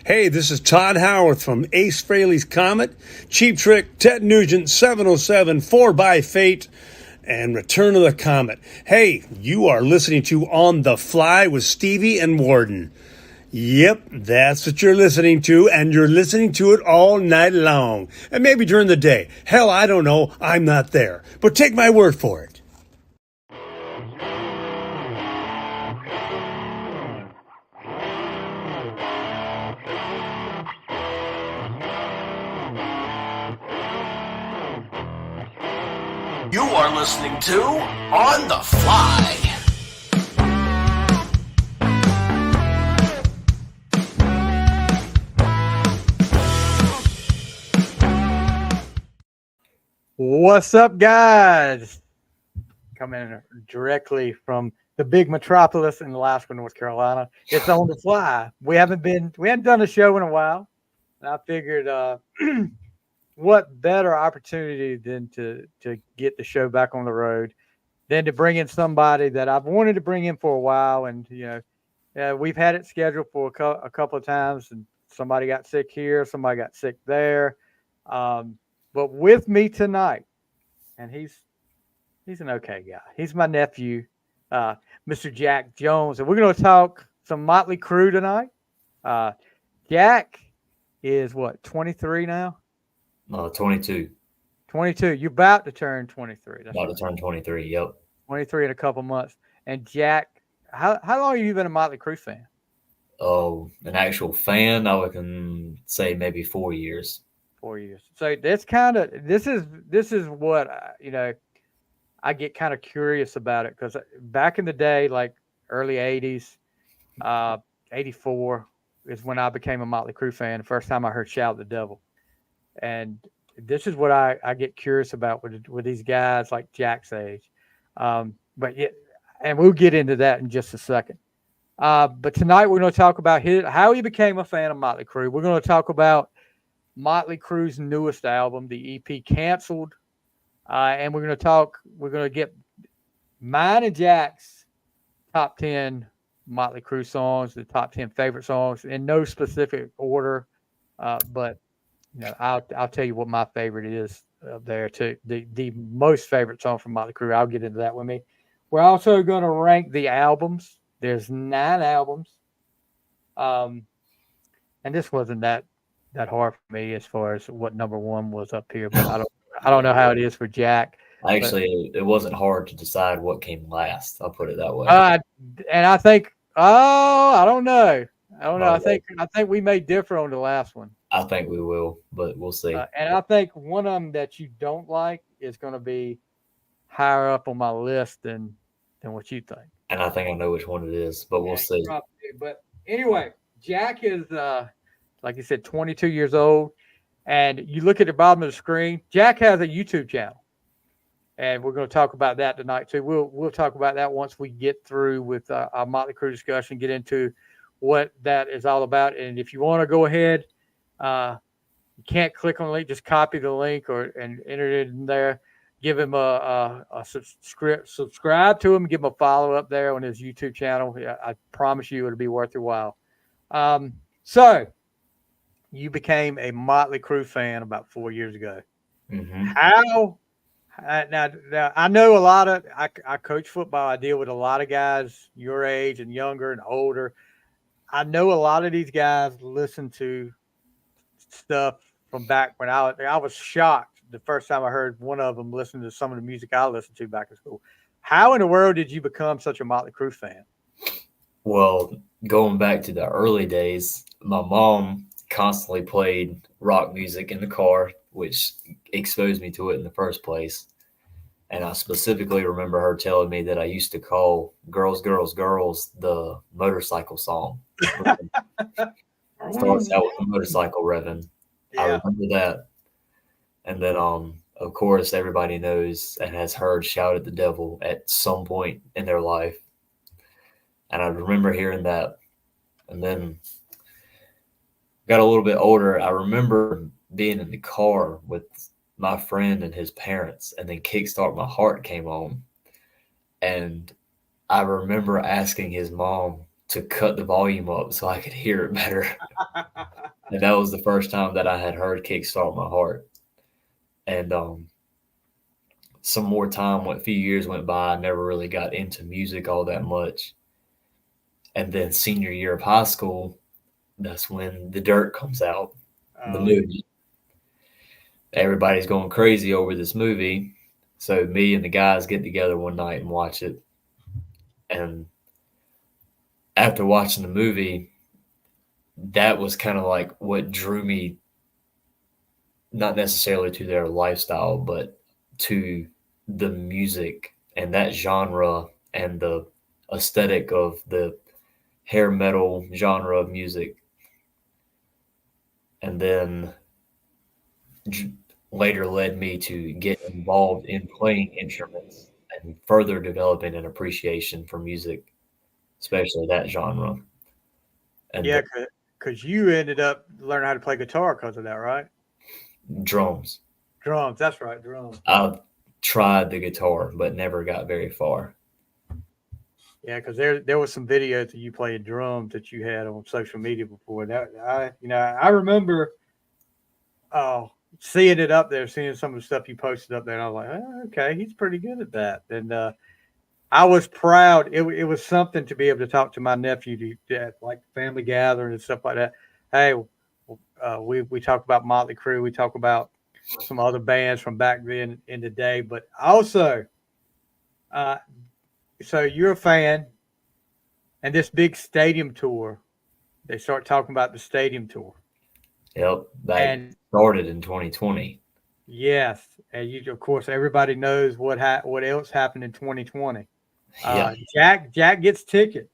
Hey, this is Todd Howarth from Ace Frehley's Comet, Cheap Trick, Ted Nugent, 707, 4x Fate, and Return of the Comet. Hey, you are listening to On the Fly with Stevie and Warden. Yep, that's what you're listening to, and you're listening to it all night long. And maybe during the day. Hell, I don't know. I'm not there. But take my word for it. You are listening to On the Fly. What's up, guys? Coming directly from the big metropolis in Alaska, North Carolina. It's On the Fly. We hadn't done a show in a while, and I figured what better opportunity than to get the show back on the road than to bring in somebody that I've wanted to bring in for a while. And we've had it scheduled for a couple of times, and somebody got sick here, somebody got sick there. But with me tonight, and he's an okay guy. He's my nephew, Mr. Jack Jones, and we're going to talk some Motley Crue tonight. Jack is what, 23 now? 22. 22. You're about to turn 23. That's about to turn 23. Yep. 23 in a couple months. And Jack, how long have you been a Motley Crue fan? Oh, an actual fan, I can say maybe 4 years. 4 years. So that's this is what I get kind of curious about it, because back in the day, like early 80s, 84 is when I became a Motley Crue fan. The first time I heard Shout at the Devil. And this is what I get curious about with these guys like Jack's age. And we'll get into that in just a second. But tonight we're going to talk about how he became a fan of Motley Crue. We're going to talk about Motley Crue's newest album, the EP Canceled. And we're going to get mine and Jack's top 10 Motley Crue songs, the top 10 favorite songs in no specific order. But I'll tell you what my favorite is up there too. The most favorite song from Motley Crue. I'll get into that with me. We're also going to rank the albums. There's 9 albums. And this wasn't that hard for me as far as what number 1 was up here, but I don't know how it is for Jack. Actually, it wasn't hard to decide what came last. I'll put it that way. And I think, I don't know. I think we may differ on the last one. I think we will, but we'll see. And I think one of them that you don't like is going to be higher up on my list than what you think. And I think I know which one it is, but we'll see. But anyway, Jack is, like you said, 22 years old. And you look at the bottom of the screen, Jack has a YouTube channel. And we're going to talk about that tonight, too. We'll talk about that once we get through with our Motley Crue discussion, get into what that is all about. And if you want to go ahead, you can't click on the link, just copy the link and enter it in there. Give him a subscribe to him, give him a follow up there on his YouTube channel. I promise you it'll be worth your while. So you became a Motley Crue fan about 4 years ago. Mm-hmm. How? Now I know a lot of. I coach football. I deal with a lot of guys your age and younger and older. I know a lot of these guys listen to stuff from back when I was shocked the first time I heard one of them listen to some of the music I listened to back in school. How in the world did you become such a Motley Crue fan? Well, going back to the early days, my mom constantly played rock music in the car, which exposed me to it in the first place. And I specifically remember her telling me that I used to call Girls, Girls, Girls the motorcycle song. Starts out with the motorcycle revving. Yeah. I remember that. And then, of course, everybody knows and has heard Shout at the Devil at some point in their life. And I remember hearing that. And then got a little bit older. I remember being in the car with my friend and his parents, and then Kickstart My Heart came on. And I remember asking his mom to cut the volume up so I could hear it better. And that was the first time that I had heard Kickstart My Heart. And some more time went, a few years went by. I never really got into music all that much. And then senior year of high school, that's when The Dirt comes out, the movie. Everybody's going crazy over this movie. So me and the guys get together one night and watch it. And after watching the movie, that was kind of like what drew me, not necessarily to their lifestyle, but to the music and that genre and the aesthetic of the hair metal genre of music. And then later led me to get involved in playing instruments and further developing an appreciation for music, especially that genre. And Yeah, because you ended up learning how to play guitar because of that, right? drums. Drums, that's right, drums. I tried the guitar, but never got very far. Yeah, because there was some videos of you playing drums that you had on social media before. That I remember seeing it up there, seeing some of the stuff you posted up there, and I was like, oh, okay, he's pretty good at that. And I was proud. It was something to be able to talk to my nephew at like family gathering and stuff like that. Hey, we talk about Motley Crue, we talk about some other bands from back then in the day, but also, so you're a fan, and this big stadium tour. They start talking about the stadium tour. Yep, that And started in 2020. yes, and of course everybody knows what else happened in 2020. Yeah, Jack gets ticket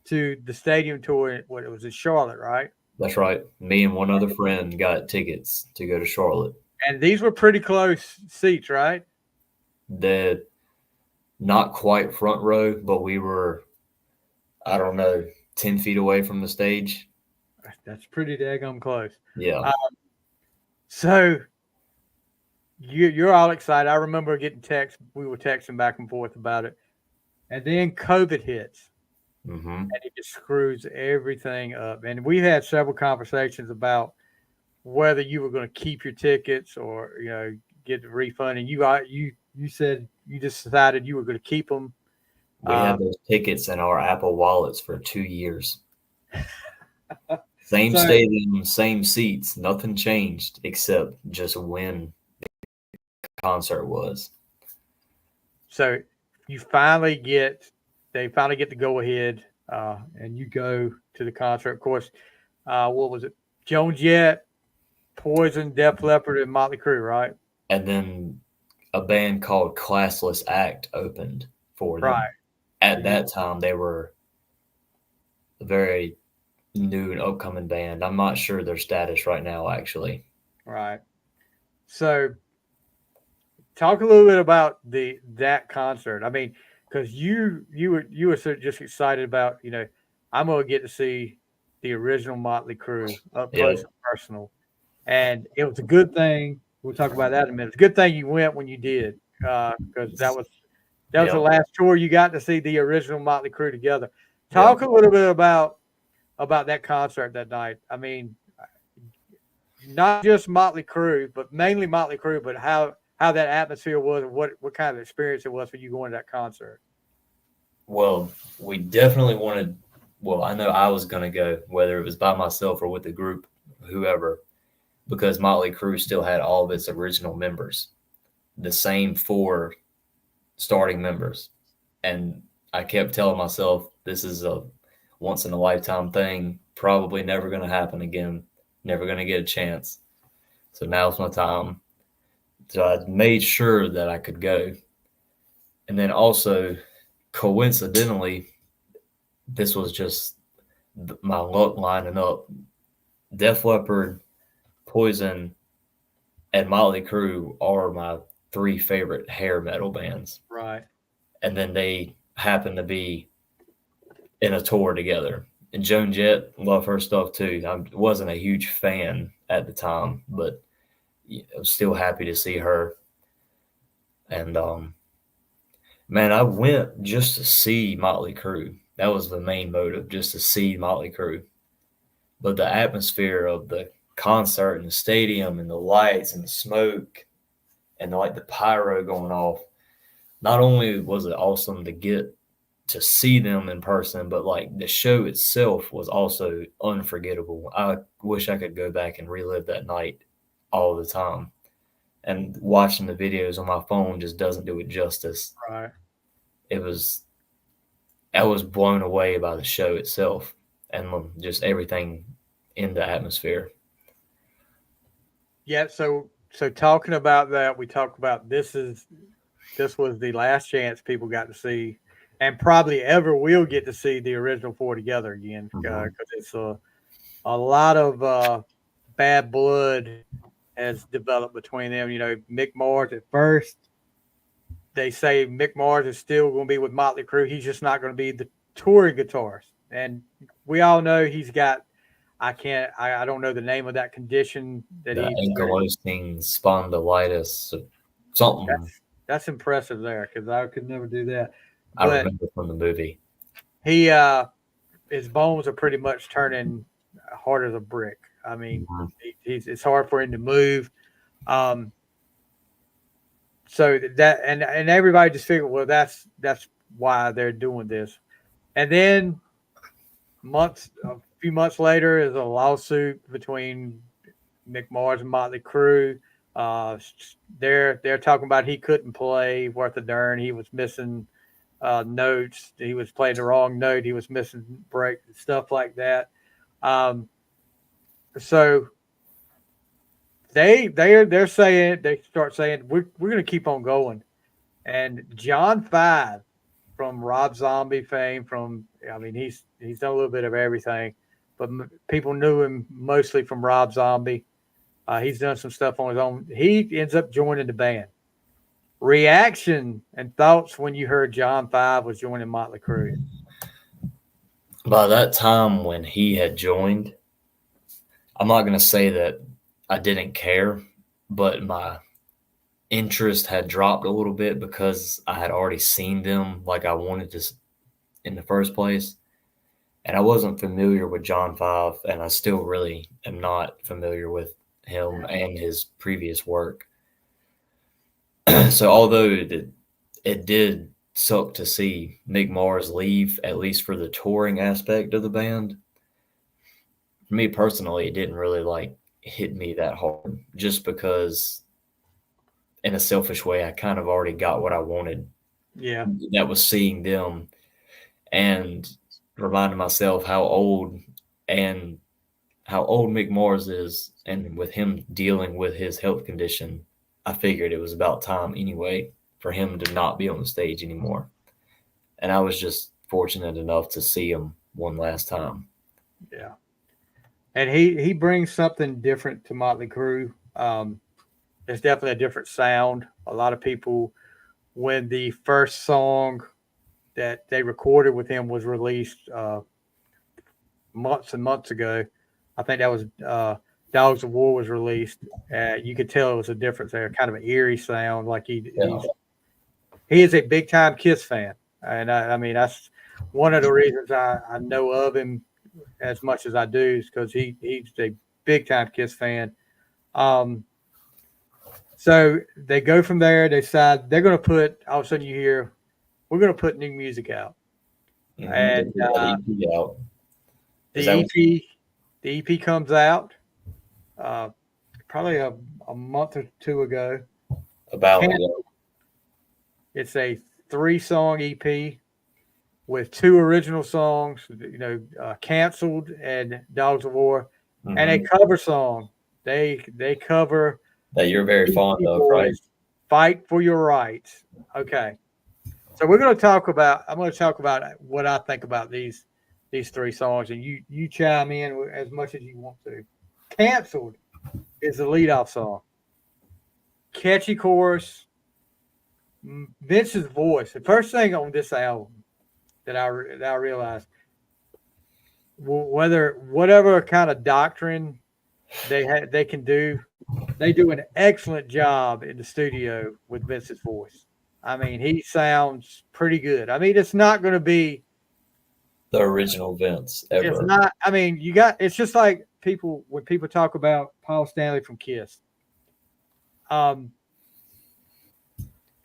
to the stadium tour. What it was in Charlotte, right? that's right. Me and one other friend got tickets to go to Charlotte. And these were pretty close seats, right? The not quite front row, but we were, I don't know, 10 feet away from the stage. That's pretty daggum close. Yeah. So you're all excited. I remember getting texts. We were texting back and forth about it. And then COVID hits. Mm-hmm. And it just screws everything up. And we had several conversations about whether you were going to keep your tickets or get the refund. And you said you just decided you were going to keep them. We had those tickets in our Apple wallets for 2 years. Same stadium, same seats. Nothing changed except just when the concert was. So they finally get the go ahead, and you go to the concert. Of course, what was it? Joan Jett, Poison, Def Leppard, and Motley Crue, right? And then a band called Classless Act opened for them. Right. At that time, they were a very new and upcoming band. I'm not sure their status right now, actually. Right. So talk a little bit about that concert. I mean, because you were just excited about, I'm going to get to see the original Motley Crue up close and personal. And it was a good thing. We'll talk about that in a minute. It's a good thing you went when you did, because that was the last tour you got to see the original Motley Crue together. Talk a little bit about that concert that night. I mean, not just Motley Crue, but mainly Motley Crue, but how that atmosphere was and what kind of experience it was for you going to that concert. Well, we definitely wanted – well, I know I was going to go, whether it was by myself or with the group, whoever, because Motley Crue still had all of its original members, the same 4 starting members. And I kept telling myself, this is a once-in-a-lifetime thing, probably never going to happen again, never going to get a chance. So now's my time. So I made sure that I could go. And then also, coincidentally, this was just my luck lining up. Def Leppard, Poison, and Motley Crue are my 3 favorite hair metal bands. Right. And then they happen to be in a tour together. And Joan Jett, love her stuff too. I wasn't a huge fan at the time, but I was still happy to see her. And man, I went just to see Motley Crue. That was the main motive, just to see Motley Crue. but the atmosphere of the concert and the stadium and the lights and the smoke and the pyro going off, not only was it awesome to get to see them in person, but like the show itself was also unforgettable. I wish I could go back and relive that night all the time. And watching the videos on my phone just doesn't do it justice. Right. I was blown away by the show itself and just everything in the atmosphere. Yeah. So talking about that, we talked about this was the last chance people got to see, and probably ever will get to see the original four together again, because it's a lot of bad blood has developed between them. You know, Mick Mars at first, they say Mick Mars is still going to be with Motley Crue. He's just not going to be the touring guitarist. And we all know he's got, I don't know the name of that condition that ankylosing spondylitis, something. That's impressive there, because I could never do that. I remember from the movie. His bones are pretty much turning hard as a brick. I mean, it's hard for him to move. So that and everybody just figured, well, that's why they're doing this. And then a few months later, is a lawsuit between Mick Mars and Motley Crue. They're talking about he couldn't play worth a darn. He was missing notes. He was playing the wrong note. He was missing break, stuff like that. So they're saying, they start saying, we're going to keep on going. And John Five, from Rob Zombie fame, he's done a little bit of everything, but people knew him mostly from Rob Zombie. He's done some stuff on his own. He ends up joining the band. Reaction and thoughts when you heard John Five was joining Motley Crue? By that time when he had joined, I'm not going to say that I didn't care, but my interest had dropped a little bit because I had already seen them like I wanted to in the first place. And I wasn't familiar with John Five, and I still really am not familiar with him and his previous work. So although it did suck to see Mick Mars leave, at least for the touring aspect of the band, for me personally, it didn't really hit me that hard, just because in a selfish way, I kind of already got what I wanted. Yeah. That was seeing them and reminding myself how old Mick Mars is, and with him dealing with his health condition, I figured it was about time anyway for him to not be on the stage anymore. And I was just fortunate enough to see him one last time. Yeah. And he brings something different to Motley Crue. It's definitely a different sound. A lot of people, when the first song that they recorded with him was released months and months ago, I think that was Dogs of War was released. You could tell it was a difference there, kind of an eerie sound. Like he is a big time Kiss fan, and I mean that's one of the reasons I know of him as much as I do, is because he's a big time Kiss fan. So they go from there. They decide they're going to put. All of a sudden, you hear, we're going to put new music out, and the EP comes out probably a month or two ago. It's a 3-song EP with 2 original songs, Canceled and Dogs of War, and a cover song. They cover that you're very fond of, right? Fight for Your Rights. Okay. So I'm going to talk about what I think about these 3 songs, and you chime in as much as you want to. Canceled is the leadoff song. Catchy chorus. Vince's voice. The first thing on this album that I realized, whatever kind of doctrine they can do, they do an excellent job in the studio with Vince's voice. I mean, he sounds pretty good. I mean, it's not going to be The original Vince It's ever. not. I mean, it's just like when people talk about Paul Stanley from Kiss.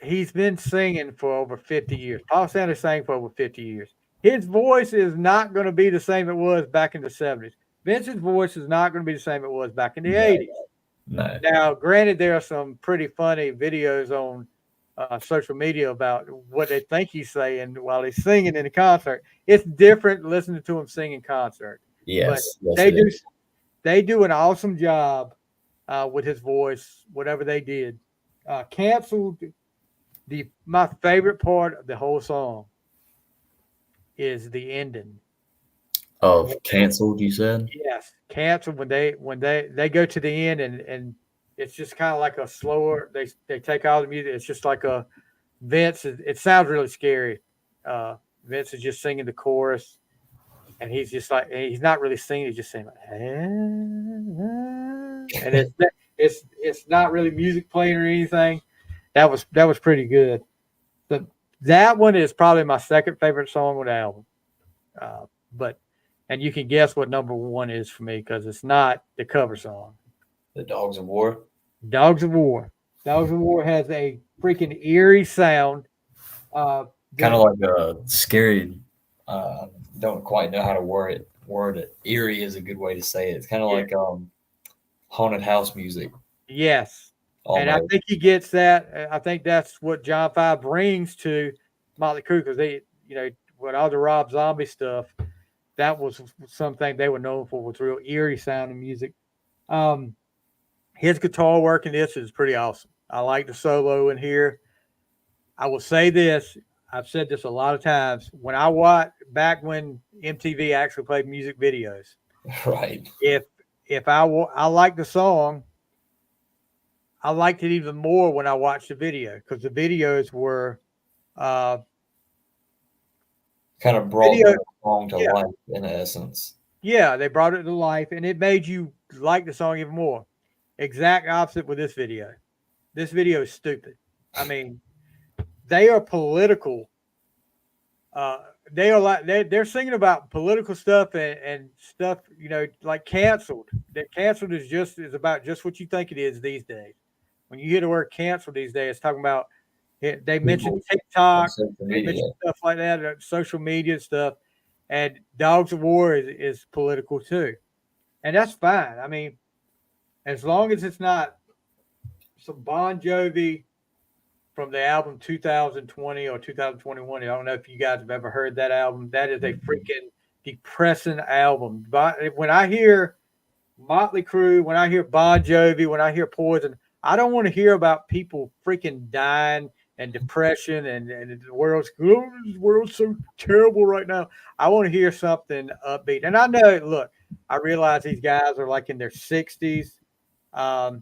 He's been singing for over 50 years. Paul Stanley sang for over 50 years. His voice is not going to be the same it was back in the 70s. Vince's voice is not going to be the same it was back in the 80s. No. Now, granted, there are some pretty funny videos on social media about what they think he's saying while he's singing in a concert. It's different listening to him sing in concert. Yes. But Yes, they do an awesome job with his voice, whatever they did. Canceled. My favorite part of the whole song is the ending. Of Canceled, you said? Yes, canceled when they go to the end and it's just kind of like a slower. They take all the music. It's just like a Vince. It sounds really scary. Vince is just singing the chorus, and he's just like he's not really singing. He's just saying like, and it's not really music playing or anything. That was pretty good. But that one is probably my second favorite song on the album. And you can guess what number one is for me because it's not the cover song. The Dogs of War. Dogs of War. Dogs of War has a freaking eerie sound. Kind of like a scary. Don't quite know how to word it. Eerie is a good way to say it. It's kind of like haunted house music. Yes. Almost. And I think he gets that. I think that's what John 5 brings to Motley Crue because with all the Rob Zombie stuff, that was something they were known for was real eerie sounding music. His guitar work in this is pretty awesome. I like the solo in here. I will say this. I've said this a lot of times. When I watched back when MTV actually played music videos, right? If I like the song, I liked it even more when I watched the video because the videos were kind of brought the song to life in essence. Yeah, they brought it to life, and it made you like the song even more. Exact opposite with this video. This video is stupid. I mean, they are political. They're singing about political stuff and stuff, like canceled. That canceled is about just what you think it is these days. When you hear the word canceled these days, it's talking about they mentioned TikTok, they mentioned stuff like that, social media stuff, and Dogs of War is political too, and that's fine. I mean, as long as it's not some Bon Jovi from the album 2020 or 2021. I don't know if you guys have ever heard that album. That is a freaking depressing album. But when I hear Motley Crue, when I hear Bon Jovi, when I hear Poison, I don't want to hear about people freaking dying and depression and the world's so terrible right now. I want to hear something upbeat. And I know, look, I realize these guys are like in their 60s. And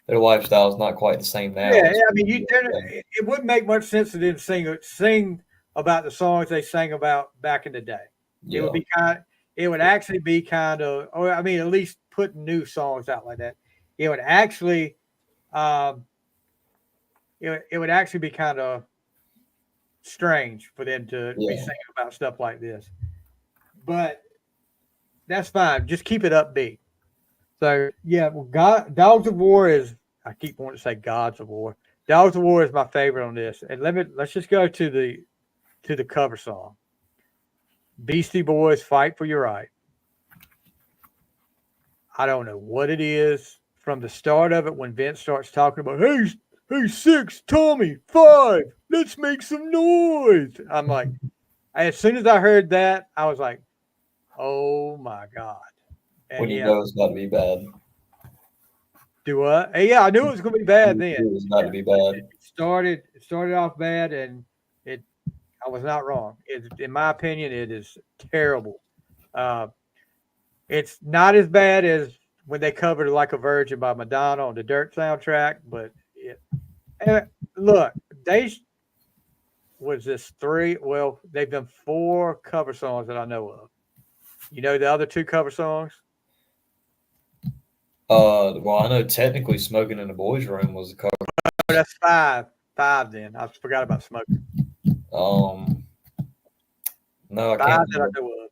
their lifestyle is not quite the same now. Yeah, I mean, it wouldn't make much sense to them sing about the songs they sang about back in the day. Yeah. It would actually be kind of, or I mean, at least put new songs out like that. It would actually, it would actually be kind of strange for them to be singing about stuff like this. But that's fine. Just keep it upbeat. So yeah, Dogs of War is. I keep wanting to say Gods of War. Dogs of War is my favorite on this. And let's just go to the cover song. Beastie Boys, Fight for Your Right. I don't know what it is from the start of it when Vince starts talking about, hey, 6, Tommy, 5, let's make some noise. I'm like, as soon as I heard that, I was like, oh my God. And when you know it's about to be bad. Do what? Hey, yeah, I knew it was going to be bad then. It was about to be bad. It started off bad, and I was not wrong. In my opinion, it is terrible. It's not as bad as when they covered "Like a Virgin" by Madonna on the Dirt soundtrack, but look, they've done 4 cover songs that I know of. You know the other 2 cover songs? Well, I know technically "Smoking in the Boys' Room" was a cover. Oh, that's 5. 5 then. I forgot about "Smoking." No, I Five can't. that I know of.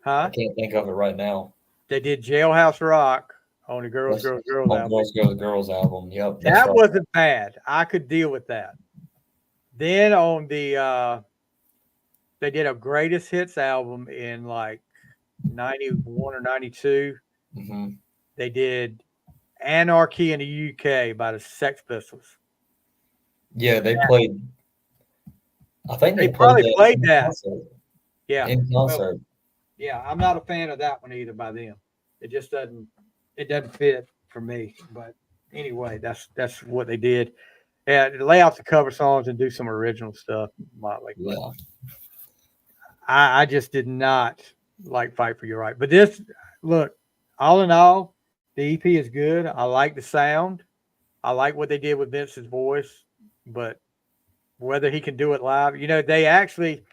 I Huh? can't think of it right now. They did Jailhouse Rock on the Girls, That's Girls, Girls on album. Girls Go the Girls album. Yep, that's That right. wasn't bad. I could deal with that. Then on the they did a greatest hits album in like 91 or 92. Hmm. They did Anarchy in the UK by the Sex Pistols. Yeah, they played. I think They they played probably that played in that. concert. Yeah. In Well, concert. yeah, I'm not a fan of that one either by them. It just doesn't fit for me. But anyway, that's what they did. Yeah, lay out the cover songs and do some original stuff, Motley. But Yeah. I just did not like Fight for Your Right. But this, look, all in all, the EP is good. I like the sound. I like what they did with Vince's voice, but whether he can do it live, they actually,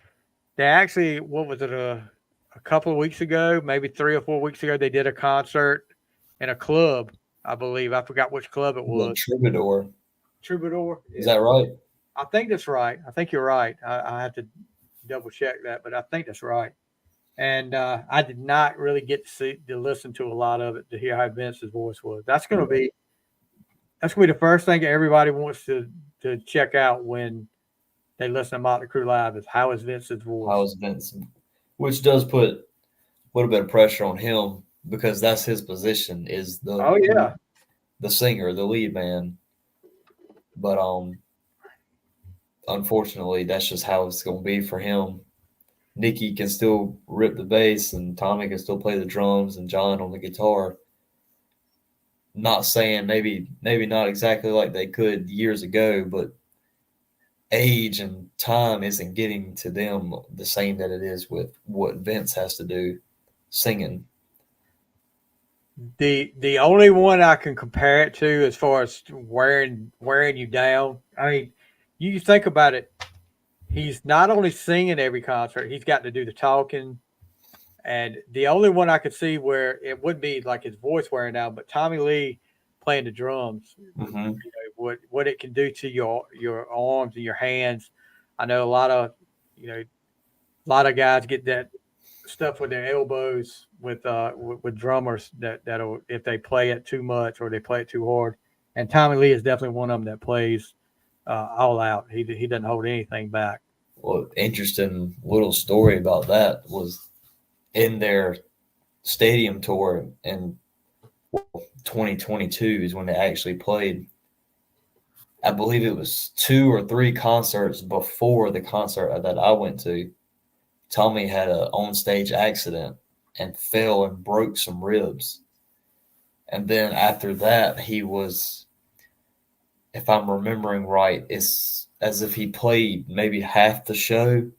what was it, a couple of weeks ago, maybe 3 or 4 weeks ago, they did a concert in a club, I believe. I forgot which club it The was. Troubadour. Troubadour. Is Yeah, that right? I think that's right. I think you're right. I have to double check that, but I think that's right. And I did not really get to listen to a lot of it to hear how Vince's voice was. That's gonna be the first thing everybody wants to check out when they listen to Motley Crue live is how is Vince's voice. How is Vince? Which does put a little bit of pressure on him because that's his position is Oh yeah, the singer, the lead man. But unfortunately, that's just how it's going to be for him. Nikki can still rip the bass, and Tommy can still play the drums, and John on the guitar. Not saying maybe not exactly like they could years ago, but age and time isn't getting to them the same that it is with what Vince has to do singing. the only one I can compare it to as far as wearing you down. I mean, you think about it. He's not only singing every concert, he's got to do the talking. And the only one I could see where it would be like his voice wearing out, but Tommy Lee playing the drums, Mm-hmm. what it can do to your arms and your hands. I know a lot of guys get that stuff with their elbows with drummers that'll if they play it too much or they play it too hard. And Tommy Lee is definitely one of them that plays all out. He doesn't hold anything back. Well, interesting little story about that was in their stadium tour in 2022 is when they actually played. I believe it was 2 or 3 concerts before the concert that I went to. Tommy had an onstage accident and fell and broke some ribs. And then after that, he was, if I'm remembering right, it's as if he played maybe half the show,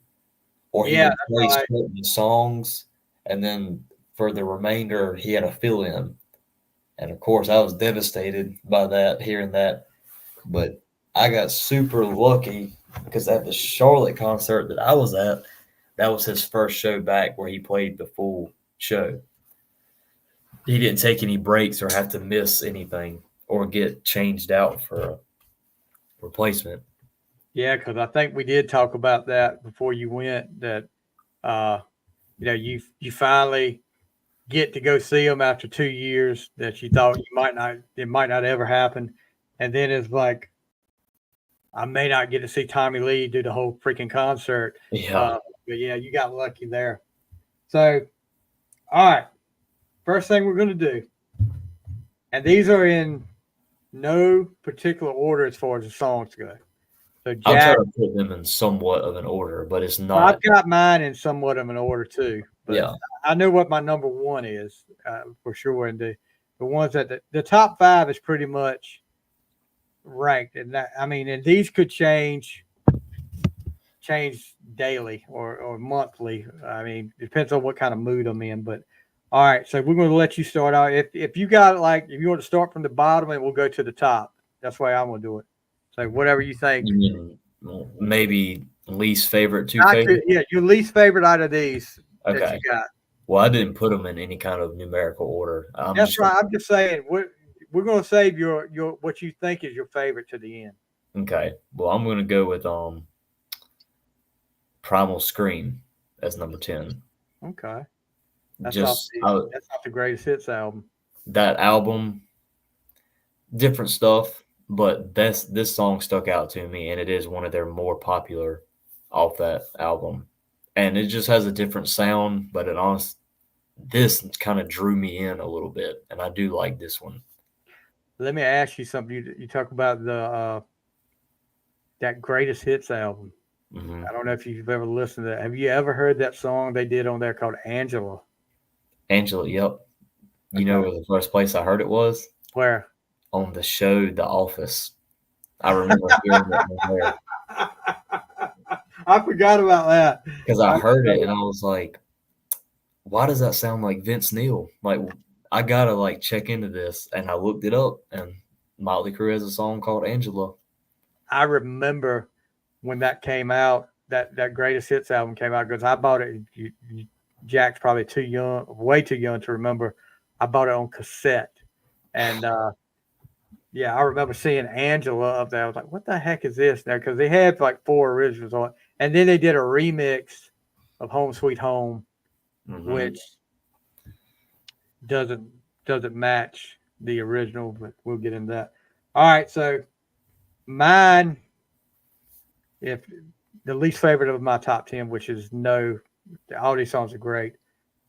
or he Yeah, would play that's right. certain songs, and then for the remainder, he had a fill in. And of course, I was devastated by that, hearing that. But I got super lucky because at the Charlotte concert that I was at, that was his first show back where he played the full show. He didn't take any breaks or have to miss anything or get changed out for a replacement. Yeah, because I think we did talk about that before you went. That uh, you finally get to go see them after 2 years that you thought it might not ever happen, and then it's like I may not get to see Tommy Lee do the whole freaking concert. Yeah. But yeah, you got lucky there. So, all right, first thing we're going to do, and these are in no particular order as far as the songs go. So, I'll try Jack, to put them in somewhat of an order, but it's I've not. got mine in somewhat of an order too, but Yeah. I know what my number one is for sure. And the ones that the top 5 is pretty much ranked, and and these could change daily or monthly. I mean, depends on what kind of mood I'm in. But all right, so we're going to let you start out. If you got if you want to start from the bottom and we'll go to the top. That's the way I'm going to do it. So whatever you think. You mean maybe least favorite, Yeah, your least favorite out of these that Okay. you got. Well, I didn't put them in any kind of numerical order. That's right. I'm just saying we're going to save your what you think is your favorite to the end. Okay. Well, I'm going to go with Primal Scream as number 10. Okay. That's Just that's not the greatest hits album. that album, different stuff, but this song stuck out to me, and it is one of their more popular off that album. And it just has a different sound, but this kind of drew me in a little bit, and I do like this one. Let me ask you something. You talk about that greatest hits album. Mm-hmm. I don't know if you've ever listened to that. Have you ever heard that song they did on there called Angela? Angela, yep. You Okay. know where the first place I heard it was? Where? On the show The Office. I remember hearing it on there. I forgot about that. Because I heard it and I was like, why does that sound like Vince Neil? Like, I gotta like check into this. And I looked it up, and Motley Crue has a song called Angela. I remember when that came out, that greatest hits album came out, because I bought it. Jack's probably too young, way too young to remember. I bought it on cassette. And yeah, I remember seeing Angela up there. I was like, what the heck is this now? Because they had like 4 originals on it. And then they did a remix of Home Sweet Home, which doesn't match the original, but we'll get into that. All right, so mine, if the least favorite of my top 10, which is all these songs are great.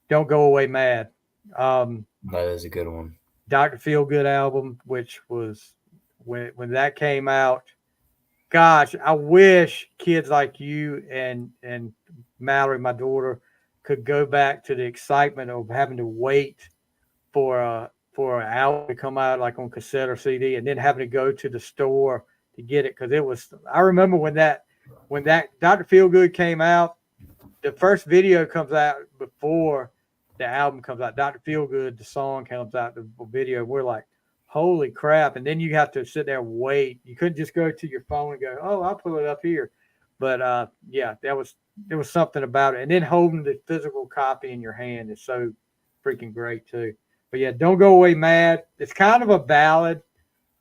Don't Go Away Mad. That is a good one. Dr. Feelgood album, which was when that came out. Gosh, I wish kids like you and Mallory, my daughter, could go back to the excitement of having to wait for an album to come out, like on cassette or CD, and then having to go to the store to get it. Because it was, I remember when that Dr. Feelgood came out, the first video comes out before the album comes out. Dr. Feelgood, the song comes out, the video. We're like, holy crap. And then you have to sit there and wait. You couldn't just go to your phone and go, oh, I'll pull it up here. But yeah, there was something about it. And then holding the physical copy in your hand is so freaking great too. But yeah, Don't Go Away Mad. It's kind of a ballad,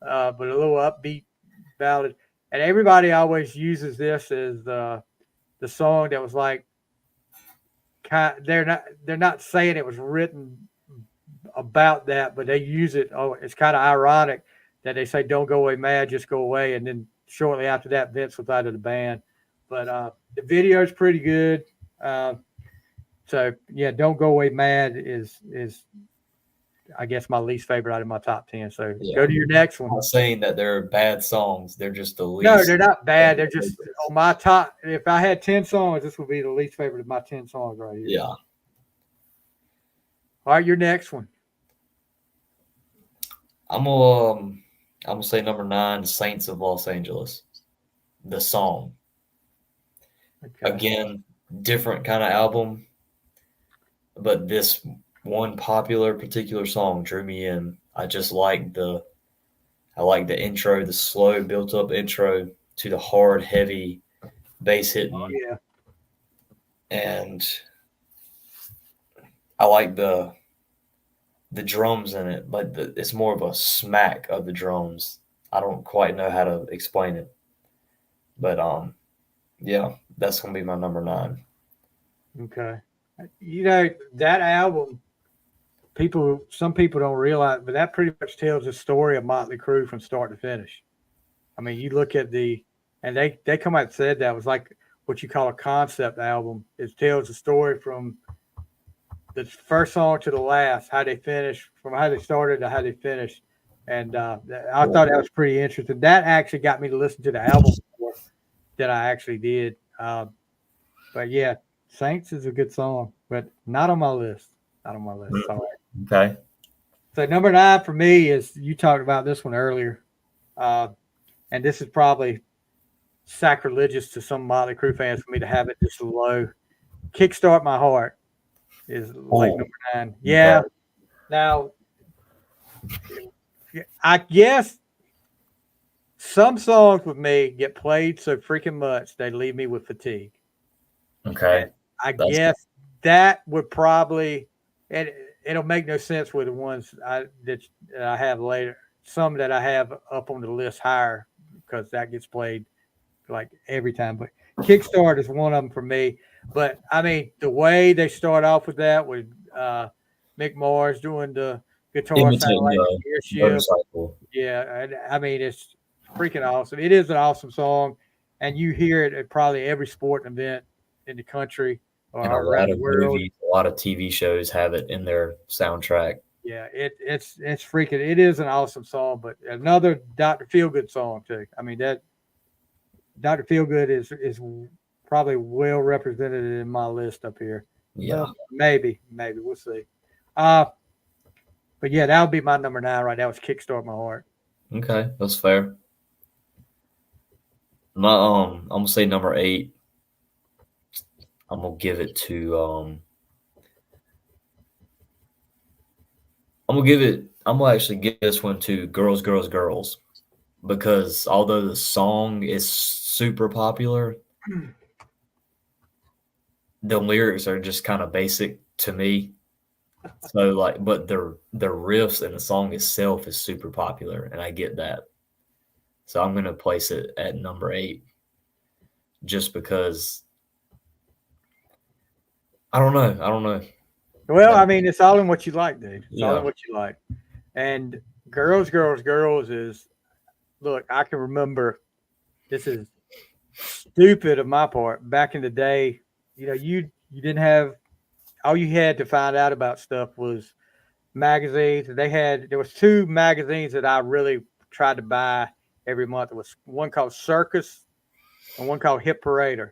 but a little upbeat ballad. And everybody always uses this as the song that was like, they're not saying it was written about that, but they use it. Oh, it's kind of ironic that they say "Don't Go Away Mad, Just Go Away," and then shortly after that, Vince was out of the band. But the video is pretty good. So yeah, "Don't Go Away Mad" is I guess my least favorite out of my top 10. So go to your next one. I'm not saying that they're bad songs. They're just the least. No, they're not bad. They're just on my top. If I had 10 songs, this would be the least favorite of my 10 songs right here. Yeah. All right, your next one. I'm gonna say number 9, Saints of Los Angeles. The song. Okay. Again, different kind of album, but this one particular song drew me in. I just like the intro, the slow built up intro to the hard, heavy bass hitting. Oh, yeah. And I like the drums in it, but it's more of a smack of the drums. I don't quite know how to explain it. But yeah, that's gonna be my number 9. Okay. You know, that album, some people don't realize, but that pretty much tells the story of Motley Crue from start to finish. I mean, you look at and they come out and said that was like what you call a concept album. It tells the story from the first song to the last, how they finished, from how they started to how they finished. And I thought that was pretty interesting. That actually got me to listen to the album more than I actually did. But yeah, Saints is a good song, but not on my list. Not on my list. All right. Okay. So number 9 for me is, you talked about this one earlier. And this is probably sacrilegious to some Motley Crue fans for me to have it this low. Kickstart My Heart is like number 9. Yeah. Okay. Now, I guess some songs with me get played so freaking much they leave me with fatigue. Okay. And I guess that would probably, and it'll make no sense with the ones that I have later. Some that I have up on the list higher, because that gets played like every time. But Kickstart is one of them for me. But I mean, the way they start off with that with Mick Mars doing the guitar sound Imitating like the an airship. motorcycle. Yeah, and I mean it's freaking awesome. It is an awesome song, and you hear it at probably every sporting event in the country or And a around lot the of world. movies, a lot of TV shows have it in their soundtrack. Yeah, it's freaking. It is an awesome song, but another Dr. Feelgood song too. I mean that Dr. Feelgood is probably well represented in my list up here. Yeah. Well, maybe we'll see. Uh, but yeah, that would be my number 9 right now. Was Kickstart My Heart. Okay, that's fair. My I'm gonna say number 8. I'm gonna give it to I'm gonna actually give this one to Girls, Girls, Girls, because although the song is super popular, the lyrics are just kind of basic to me. So like, but the riffs and the song itself is super popular, and I get that. So I'm gonna place it at number 8, just because I don't know. Well, I mean, it's all in what you like, dude. It's all Yeah. in what you like. And Girls, Girls, Girls is look. I can remember. This is stupid of my part. Back in the day, you didn't have all you had to find out about stuff was magazines. There was 2 magazines that I really tried to buy every month. There was one called Circus and one called Hit Parader,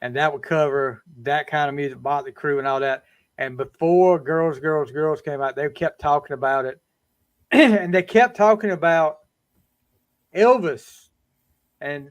and that would cover that kind of music, Motley Crue and all that. And before Girls, Girls, Girls came out, they kept talking about it, and they kept talking about Elvis, and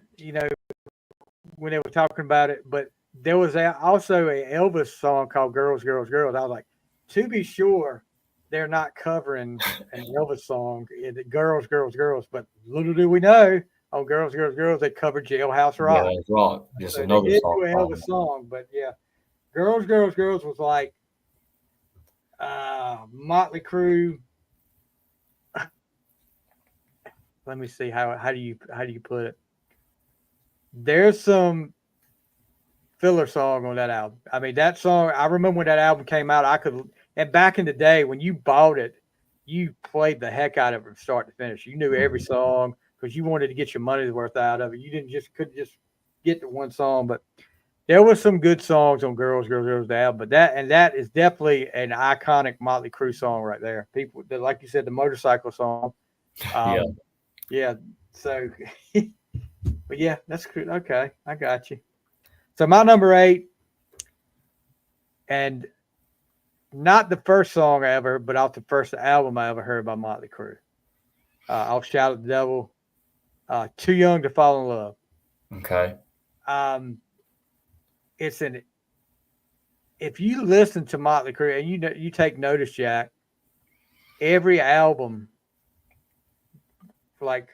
when they were talking about it, but there was also a Elvis song called "Girls, Girls, Girls." I was like, to be sure, they're not covering an Elvis song, "Girls, Girls, Girls." But little do we know, on "Girls, Girls, Girls," they covered Jailhouse Rock. Yeah, it's rock. Just So they another did song. do an Elvis song, but yeah, "Girls, Girls, Girls" was like Motley Crue. Let me see how do you put it? There's some filler song on that album. I mean, that song, I remember when that album came out, and back in the day when you bought it, you played the heck out of it from start to finish. You knew every song because you wanted to get your money's worth out of it. You couldn't just get the one song, but there was some good songs on Girls, Girls, Girls, the album. But that is definitely an iconic Motley Crue song right there. People, like you said, the motorcycle song. Yeah. Yeah. So, but yeah, that's good. Okay, I got you. So my number 8, and not the first song I ever, but off the first album I ever heard by Motley Crue. I'll Shout at the Devil. Too Young to Fall in Love. Okay. If you listen to Motley Crue and you take notice, Jack, every album, like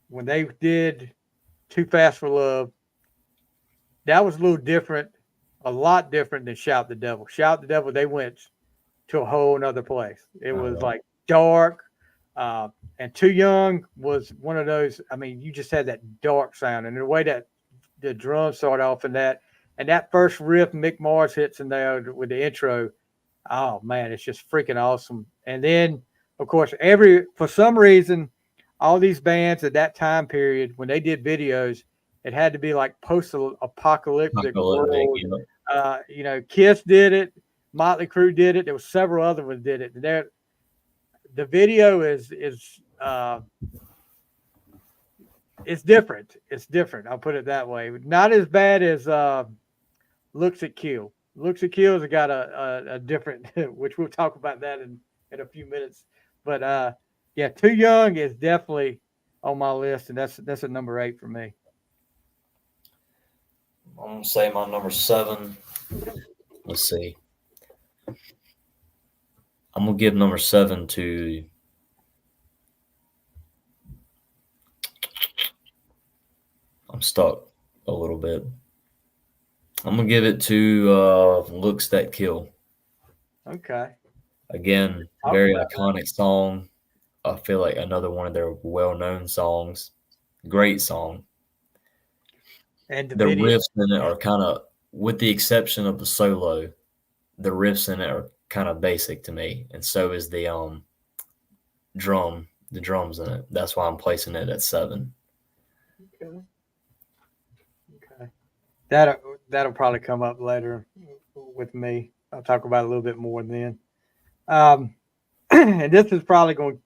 when they did Too Fast for Love, that was a little different, a lot different than Shout the Devil. Shout the Devil, they went to a whole nother place. It was like dark, and Too Young was one of those. I mean, you just had that dark sound, and the way that the drums start off and that first riff Mick Mars hits in there with the intro. Oh man, it's just freaking awesome. And then, of course, for some reason, all these bands at that time period when they did videos, it had to be like post-apocalyptic world. Kiss did it, Motley Crue did it. There were several other ones did it. The video is it's different. It's different. I'll put it that way. Not as bad as Looks at Kill. Looks at Kill has got a different, which we'll talk about that in a few minutes. But yeah, Too Young is definitely on my list, and that's a number 8 for me. I'm gonna say my number 7. Let's see. I'm gonna give number 7 to. I'm stuck a little bit. I'm gonna give it to Looks That Kill. Okay. Again, very iconic song. I feel like another one of their well-known songs. Great song. And the riffs in it are kind of, with the exception of the solo, the riffs in it are kind of basic to me, and so is the drums in it. That's why I'm placing it at 7. Okay. Okay. That'll probably come up later with me. I'll talk about it a little bit more then. And this is probably going.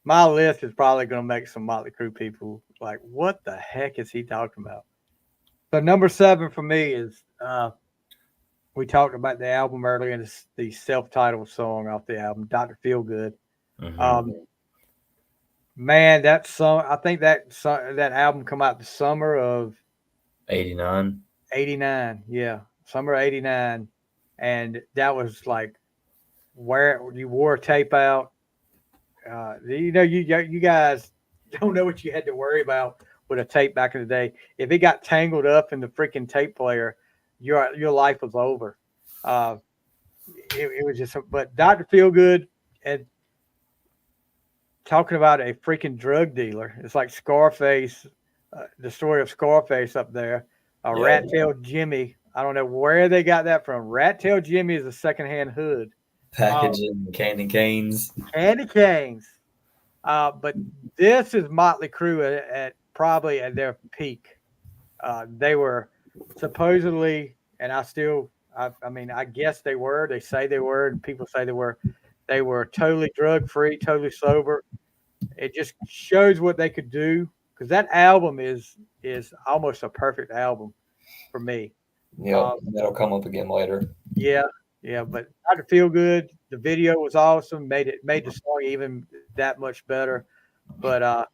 My list is probably going to make some Motley Crue people like, what the heck is he talking about? So number 7 for me is we talked about the album earlier, and it's the self-titled song off the album, Dr. Feelgood. Mm-hmm. Man, that song, I think that album come out the summer of 89. 89. Yeah, summer of 89. And that was like where you wore a tape out. You guys don't know what you had to worry about with a tape back in the day. If it got tangled up in the freaking tape player, your life was over. It was just, but Dr. Feelgood and talking about a freaking drug dealer. It's like Scarface, the story of Scarface up there. Rat Tail Jimmy. I don't know where they got that from. Rat Tail Jimmy is a secondhand hood. Packaging candy canes. Candy canes. But this is Motley Crue at probably at their peak. They were supposedly, and I mean, I guess they were. They say they were, and people say they were. They were totally drug free, totally sober. It just shows what they could do, because that album is almost a perfect album for me. Yeah, that'll come up again later. Yeah, but Dr. Feelgood, the video was awesome. Made the song even that much better. But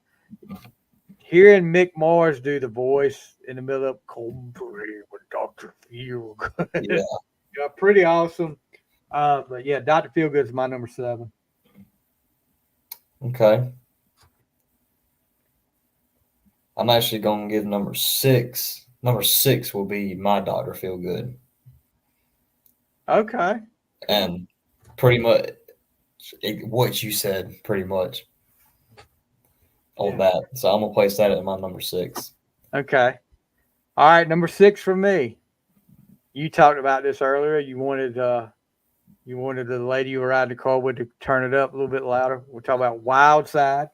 hearing Mick Mars do the voice in the middle of "Come Pray with Dr. Feelgood," yeah, pretty awesome. But yeah, Dr. Feelgood is my number 7. Okay. I'm actually going to give number 6. Number 6 will be my Dr. Feelgood. Okay. And pretty much what you said, pretty much on that. So I'm going to place that at my number 6. Okay. All right, number 6 for me. You talked about this earlier. You wanted the lady you were riding the car with to turn it up a little bit louder. We're talking about Wild Side.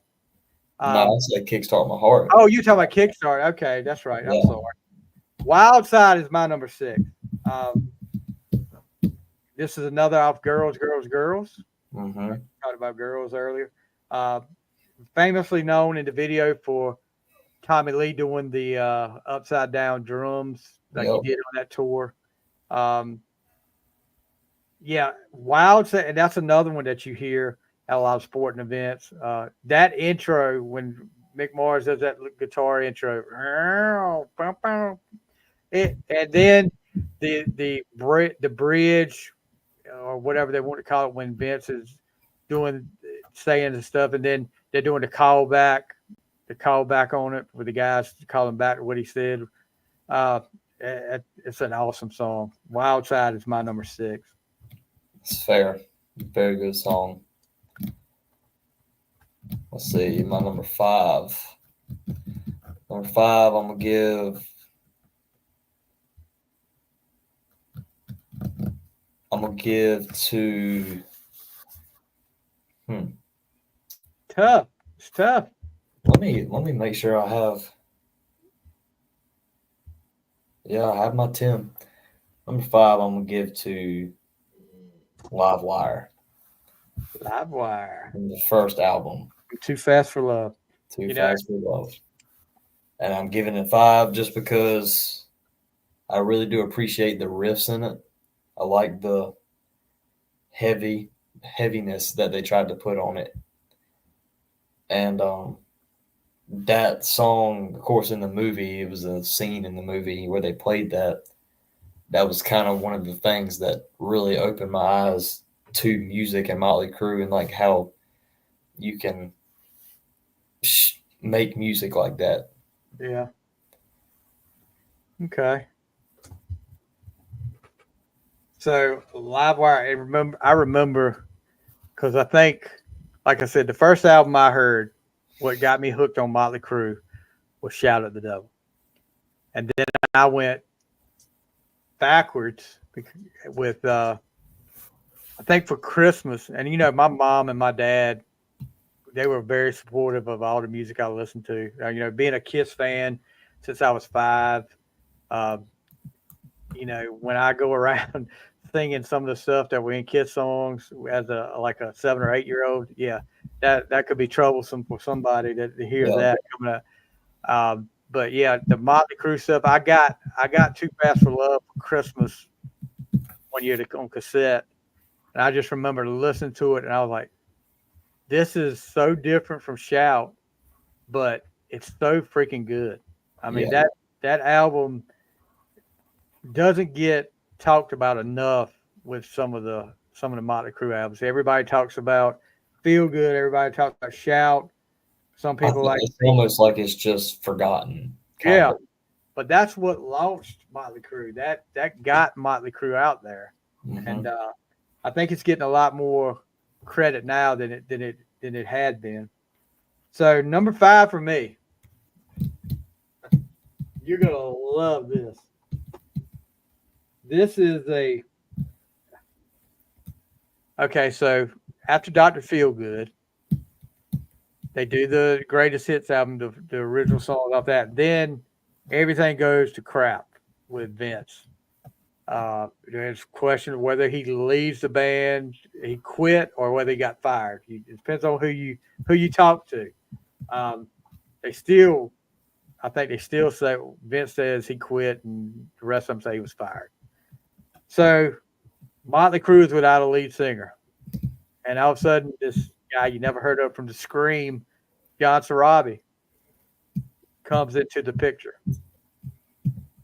No, I said Kickstart My Heart. Oh, you talking about Kickstart. Okay, that's right. I'm sorry. Wild Side is my number 6. This is another off Girls. Mm-hmm. Talked about Girls earlier. Famously known in the video for Tommy Lee doing the upside down drums like he did on that tour. Yeah, Wild Side, and that's another one that you hear at a lot of sporting events. That intro when Mick Mars does that guitar intro, and then the bridge or whatever they want to call it when Vince is saying the stuff, and then they're doing the callback on it with the guys calling back what he said. It's an awesome song. Wild Side is my number 6. It's fair. Very good song. Let's see, my number 5. Number 5, I'm going to give to Tough. It's tough. Let me make sure I have. Yeah, I have my 10. Number 5, I'm gonna give to Live Wire. Live Wire. From the first album. Too Fast for Love. Too Fast for Love. And I'm giving it 5 just because I really do appreciate the riffs in it. I like the heaviness that they tried to put on it. And that song, of course, in the movie, it was a scene in the movie where they played that. That was kind of one of the things that really opened my eyes to music and Motley Crue, and like how you can make music like that. Yeah. Okay. So Live Wire, I remember because I think, like I said, the first album I heard, what got me hooked on Motley Crue was Shout at the Devil. And then I went backwards with I think for Christmas, and my mom and my dad, they were very supportive of all the music I listened to. Being a Kiss fan since I was 5. When I go around singing some of the stuff that were in Kiss songs as a 7 or 8-year-old, yeah, that could be troublesome for somebody to hear that coming up. But yeah, the Motley Crue stuff. I got Too Fast for Love for Christmas one year on cassette, and I just remember listening to it, and I was like, "This is so different from Shout, but it's so freaking good." I mean that album doesn't get talked about enough with some of the Motley Crue albums. Everybody talks about Feel Good. Everybody talks about Shout. Some people like it's almost like it's just forgotten. Yeah, but that's what launched Motley Crue. That got Motley Crue out there, and I think it's getting a lot more credit now than it had been. So number 5 for me. You're gonna love this. This is okay. So after Dr. Feelgood, they do the greatest hits album, the original song off that. Then everything goes to crap with Vince. There's a question of whether he leaves the band, he quit, or whether he got fired. It depends on who you talk to. I think they still say Vince says he quit, and the rest of them say he was fired. So Motley Crue is without a lead singer, and all of a sudden, this guy you never heard of from the Scream, John Sarabi, comes into the picture.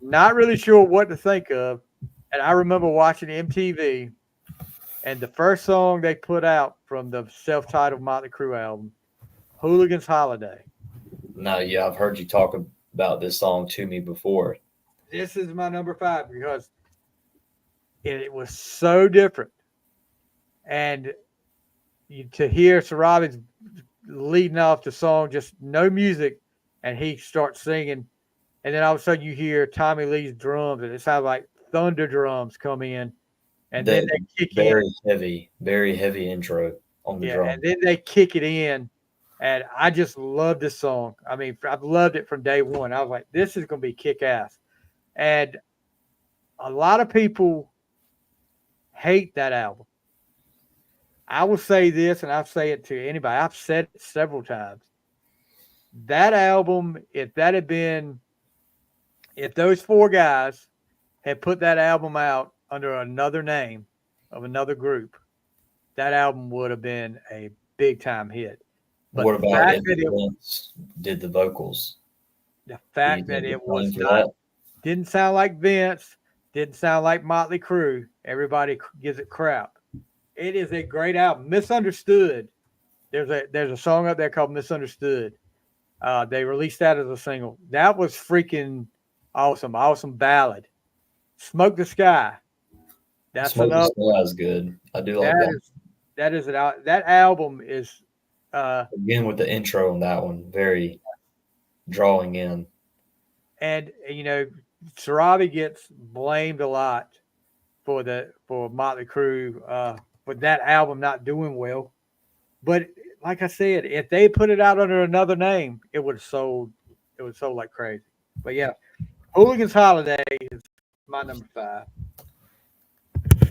Not really sure what to think of. And I remember watching MTV, and the first song they put out from the self-titled Motley Crue album, Hooligan's Holiday. No, yeah, I've heard you talk about this song to me before. This is my number 5 because it was so different. And to hear Sarabi's leading off the song, just no music, and he starts singing, and then all of a sudden you hear Tommy Lee's drums, and it sounds like thunder drums come in, and then they kick very heavy intro on the drum. And then they kick it in, and I just love this song. I mean, I've loved it from day one. I was like, this is going to be kick-ass. And a lot of people hate that album. I will say this, and I'll say it to anybody. I've said it several times. That album, if those 4 guys had put that album out under another name of another group, that album would have been a big-time hit. But what about if Vince did the vocals? The fact that it was not, didn't sound like Vince, didn't sound like Motley Crue, everybody gives it crap. It is a great album. Misunderstood. There's a song up there called Misunderstood. They released that as a single. That was freaking awesome. Awesome ballad. Smoke the Sky. That's Smoke another. the Sky is good. I do like that. That album is again with the intro on that one, very drawing in. And Sarabi gets blamed a lot for Motley Crue for that album not doing well. But like I said, if they put it out under another name, it would have sold. It would sold like crazy. But yeah, Hooligan's Holiday is my number 5. So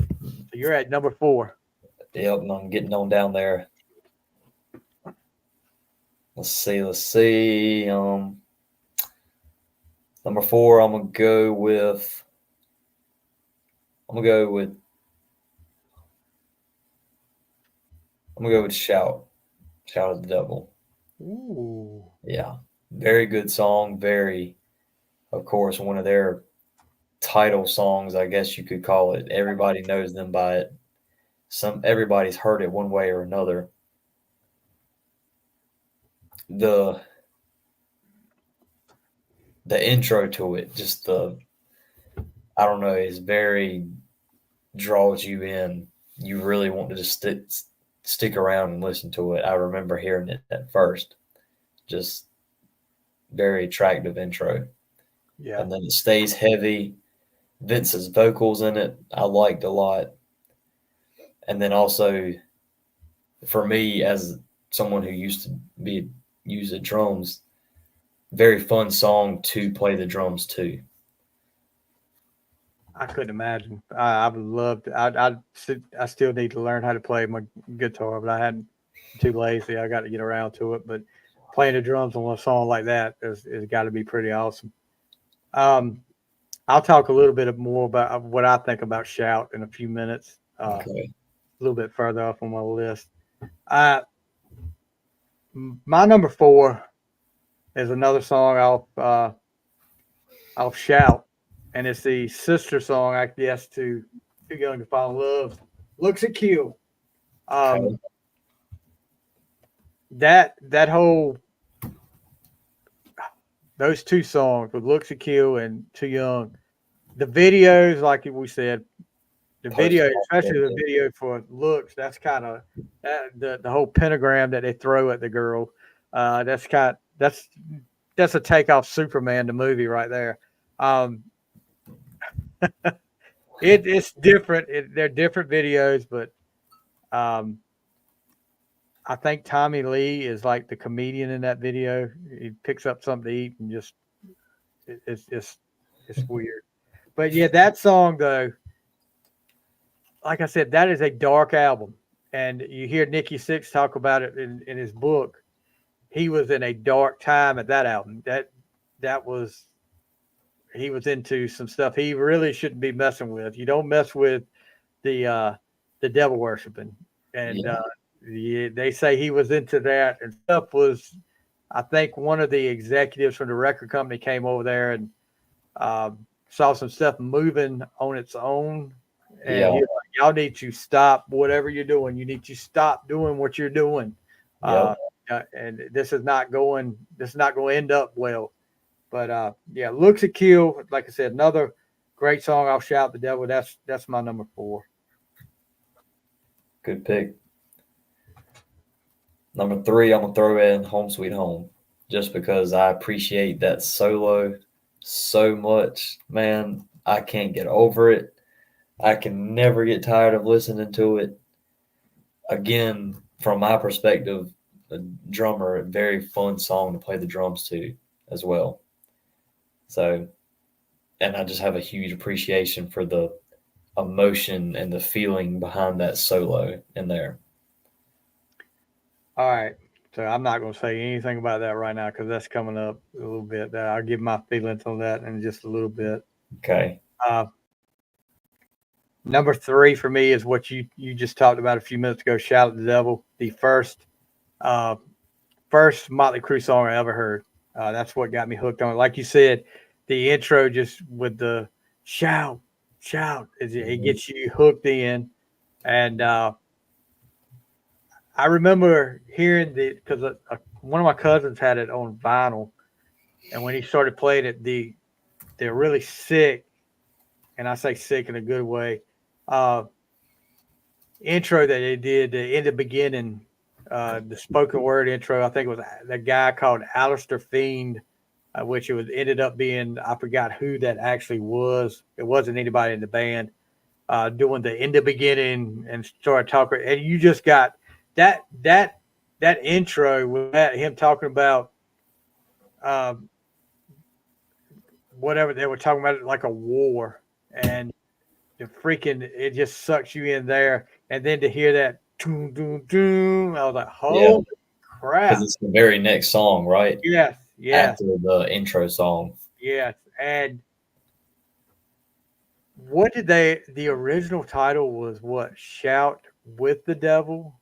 you're at number 4. Yep, and I'm getting on down there. Let's see. Number 4, I'm gonna go with Shout. Shout at the Devil. Ooh. Yeah. Very good song. Very, of course, one of their title songs, I guess you could call it. Everybody knows them by it. Everybody's heard it one way or another. The intro to it, just I don't know, is very draws you in. You really want to just stick around and listen to it. I remember hearing it at first. Just very attractive intro. Yeah. And then it stays heavy. Vince's vocals in it, I liked a lot. And then also, for me, as someone who used to use the drums, very fun song to play the drums to. I couldn't imagine. I would love to. I still need to learn how to play my guitar, but I hadn't. Too lazy. I got to get around to it. But playing the drums on a song like that is got to be pretty awesome. I'll talk a little bit more about what I think about Shout in a few minutes. Okay. A little bit further up on my list. My number 4 is another song off Shout, and it's the sister song, I guess, to Too Young to Fall in Love. Looks at Kill. Okay. That whole those two songs with Looks to Kill and Too Young, the videos, like we said, the video, especially the video for Looks, that's kind of the whole pentagram that they throw at the girl. That's a takeoff Superman, the movie right there. It's different. They're different videos, but I think Tommy Lee is like the comedian in that video. He picks up something to eat and just it's weird. But yeah, that song though, like I said, that is a dark album. And you hear Nikki Sixx talk about it in his book. He was in a dark time at that album. He was into some stuff he really shouldn't be messing with. You don't mess with the devil worshiping. And they say he was into that, and stuff was, I think one of the executives from the record company came over there and saw some stuff moving on its own. And he was like, y'all need to stop whatever you're doing. You need to stop doing what you're doing. And this is not going to end up well. But Looks to Kill, like I said, another great song. I'll Shout the Devil. That's my number 4. Good pick. Number 3, I'm gonna throw in Home Sweet Home, just because I appreciate that solo so much. Man, I can't get over it. I can never get tired of listening to it. Again, from my perspective, a drummer, a very fun song to play the drums to as well. So, and I just have a huge appreciation for the emotion and the feeling behind that solo in there. All right. So I'm not going to say anything about that right now because that's coming up a little bit. I'll give my feelings on that in just a little bit. Okay. Number 3 for me is what you just talked about a few minutes ago, Shout at the Devil, the first Motley Crue song I ever heard. That's what got me hooked on it. Like you said, the intro just with the shout, it gets you hooked in. And I remember hearing because one of my cousins had it on vinyl, and when he started playing it, they're really sick, and I say sick in a good way. Intro that they did in the beginning, the spoken word intro. I think it was the guy called Alistair Fiend, which ended up being, I forgot who that actually was. It wasn't anybody in the band. Doing the in the beginning and started talking, and you just got that intro with him talking about whatever they were talking about, like a war, and it just sucks you in there. And then to hear that doom doom doom, I was like, holy crap! Because it's the very next song, right? Yes. After the intro song. Yes, and what did the original title was what? Shout with the Devil.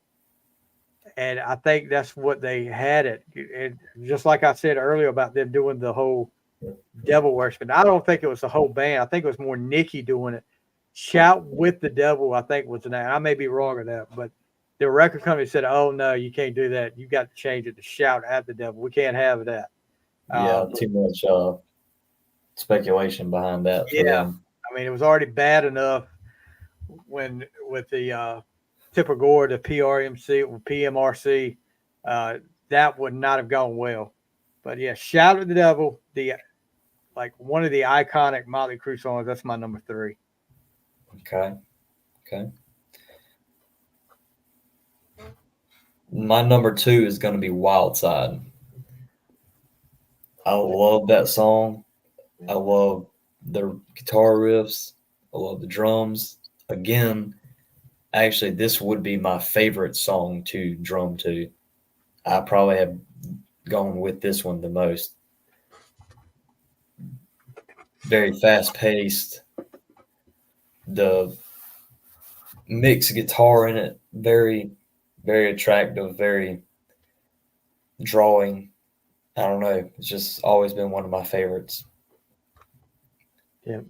And I think that's what they had it. And just like I said earlier about them doing the whole devil worshiping. I don't think it was the whole band. I think it was more Nikki doing it. Shout with the Devil, I think was the name. I may be wrong on that, but the record company said, "Oh no, you can't do that. You got to change it to Shout at the Devil. We can't have that." Too much speculation behind that for them. I mean, it was already bad enough when with the Tipper Gore, the PMRC, that would not have gone well. But yeah, Shout at the Devil, like one of the iconic Motley Crue songs. That's my number 3. Okay. My number 2 is going to be Wild Side. I love that song. I love the guitar riffs. I love the drums. Again, actually, this would be my favorite song to drum to. I probably have gone with this one the most. Very fast-paced. The mixed guitar in it, very, very attractive, very drawing. I don't know. It's just always been one of my favorites. Yeah,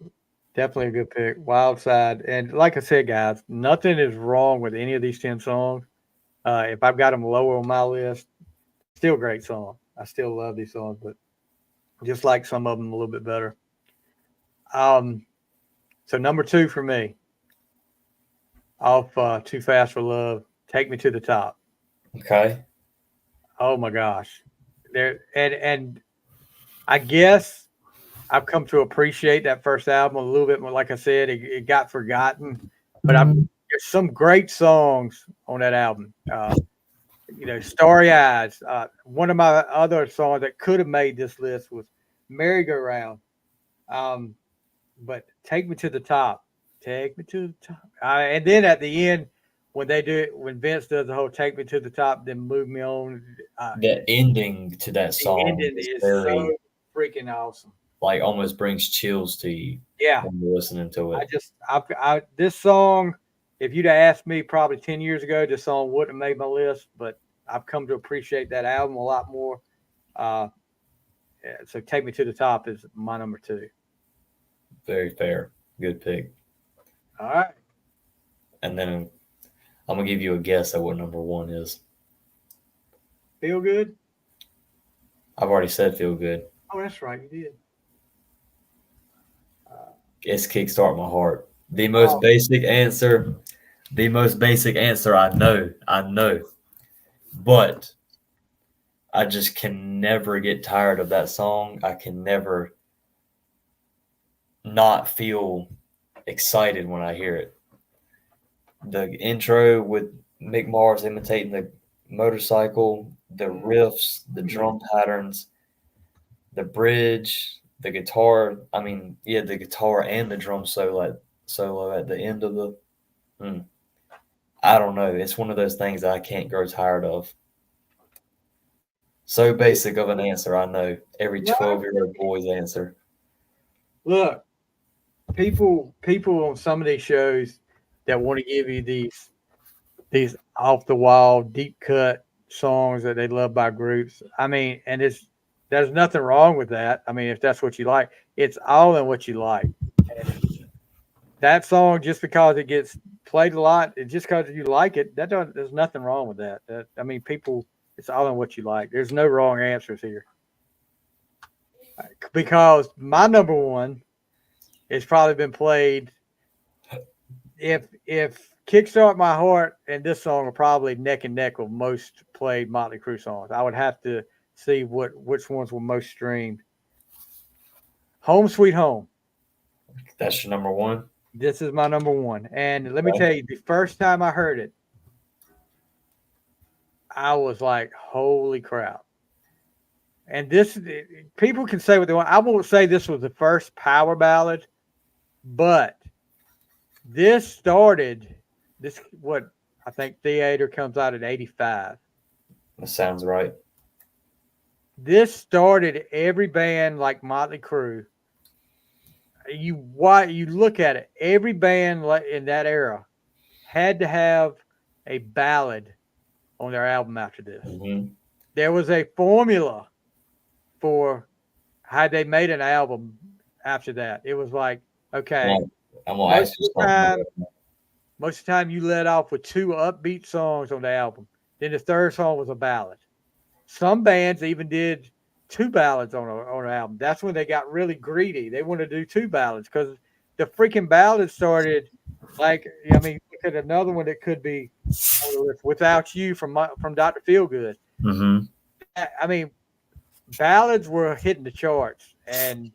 definitely a good pick. Wild Side. And like I said, guys, nothing is wrong with any of these 10 songs. If I've got them lower on my list, still great song. I still love these songs, but just like some of them a little bit better. So number 2 for me, off Too Fast for Love, Take Me to the Top. Okay. Oh my gosh. And I guess I've come to appreciate that first album a little bit more. Like I said, it got forgotten, but there's some great songs on that album. Starry Eyes. One of my other songs that could have made this list was Merry-Go-Round. But Take Me to the Top. Take Me to the Top. And then at the end, when Vince does the whole Take Me to the Top, then Move Me On. The ending to that song ending is so freaking awesome. Like almost brings chills to you. Yeah. When you're listening to it. This song, if you'd have asked me probably 10 years ago, this song wouldn't have made my list, but I've come to appreciate that album a lot more. So Take Me to the Top is my number 2. Very fair. Good pick. All right. And then I'm going to give you a guess at what number 1 is. Feel Good? I've already said Feel Good. Oh, that's right. You did. It's Kickstart My Heart. The most basic answer I know. But I just can never get tired of that song. I can never not feel excited when I hear it. The intro with Mick Mars imitating the motorcycle, the riffs, the drum patterns, the bridge, the guitar. The guitar and the drum solo at the end of the. I don't know. It's one of those things that I can't grow tired of. So basic of an answer, I know. Every 12-year-old boy's answer. Look, people on some of these shows that want to give you these off the wall, deep cut songs that they love by groups. And there's nothing wrong with that. If that's what you like, it's all in what you like. And that song, just because it gets played a lot, just because you like it, there's nothing wrong with that. People, it's all in what you like. There's no wrong answers here. Because my number 1 has probably been played. If Kickstart My Heart and this song are probably neck and neck with most played Motley Crue songs. I would have to see which ones were most streamed. Home Sweet Home. That's your number 1? This is my number 1. And let me tell you, the first time I heard it, I was like, holy crap. And people can say what they want. I won't say this was the first power ballad, but what I think Theater comes out at 85. That sounds right. This started every band like Motley Crue. You look at it, every band in that era had to have a ballad on their album after this. Mm-hmm. There was a formula for how they made an album after that. It was like, okay, most of the time you let off with 2 upbeat songs on the album. Then the third song was a ballad. Some bands even did 2 ballads on an album. That's when they got really greedy. They wanted to do 2 ballads because the freaking ballad started look at another one that could be Without You from Dr. Feelgood. Mm-hmm. Ballads were hitting the charts, and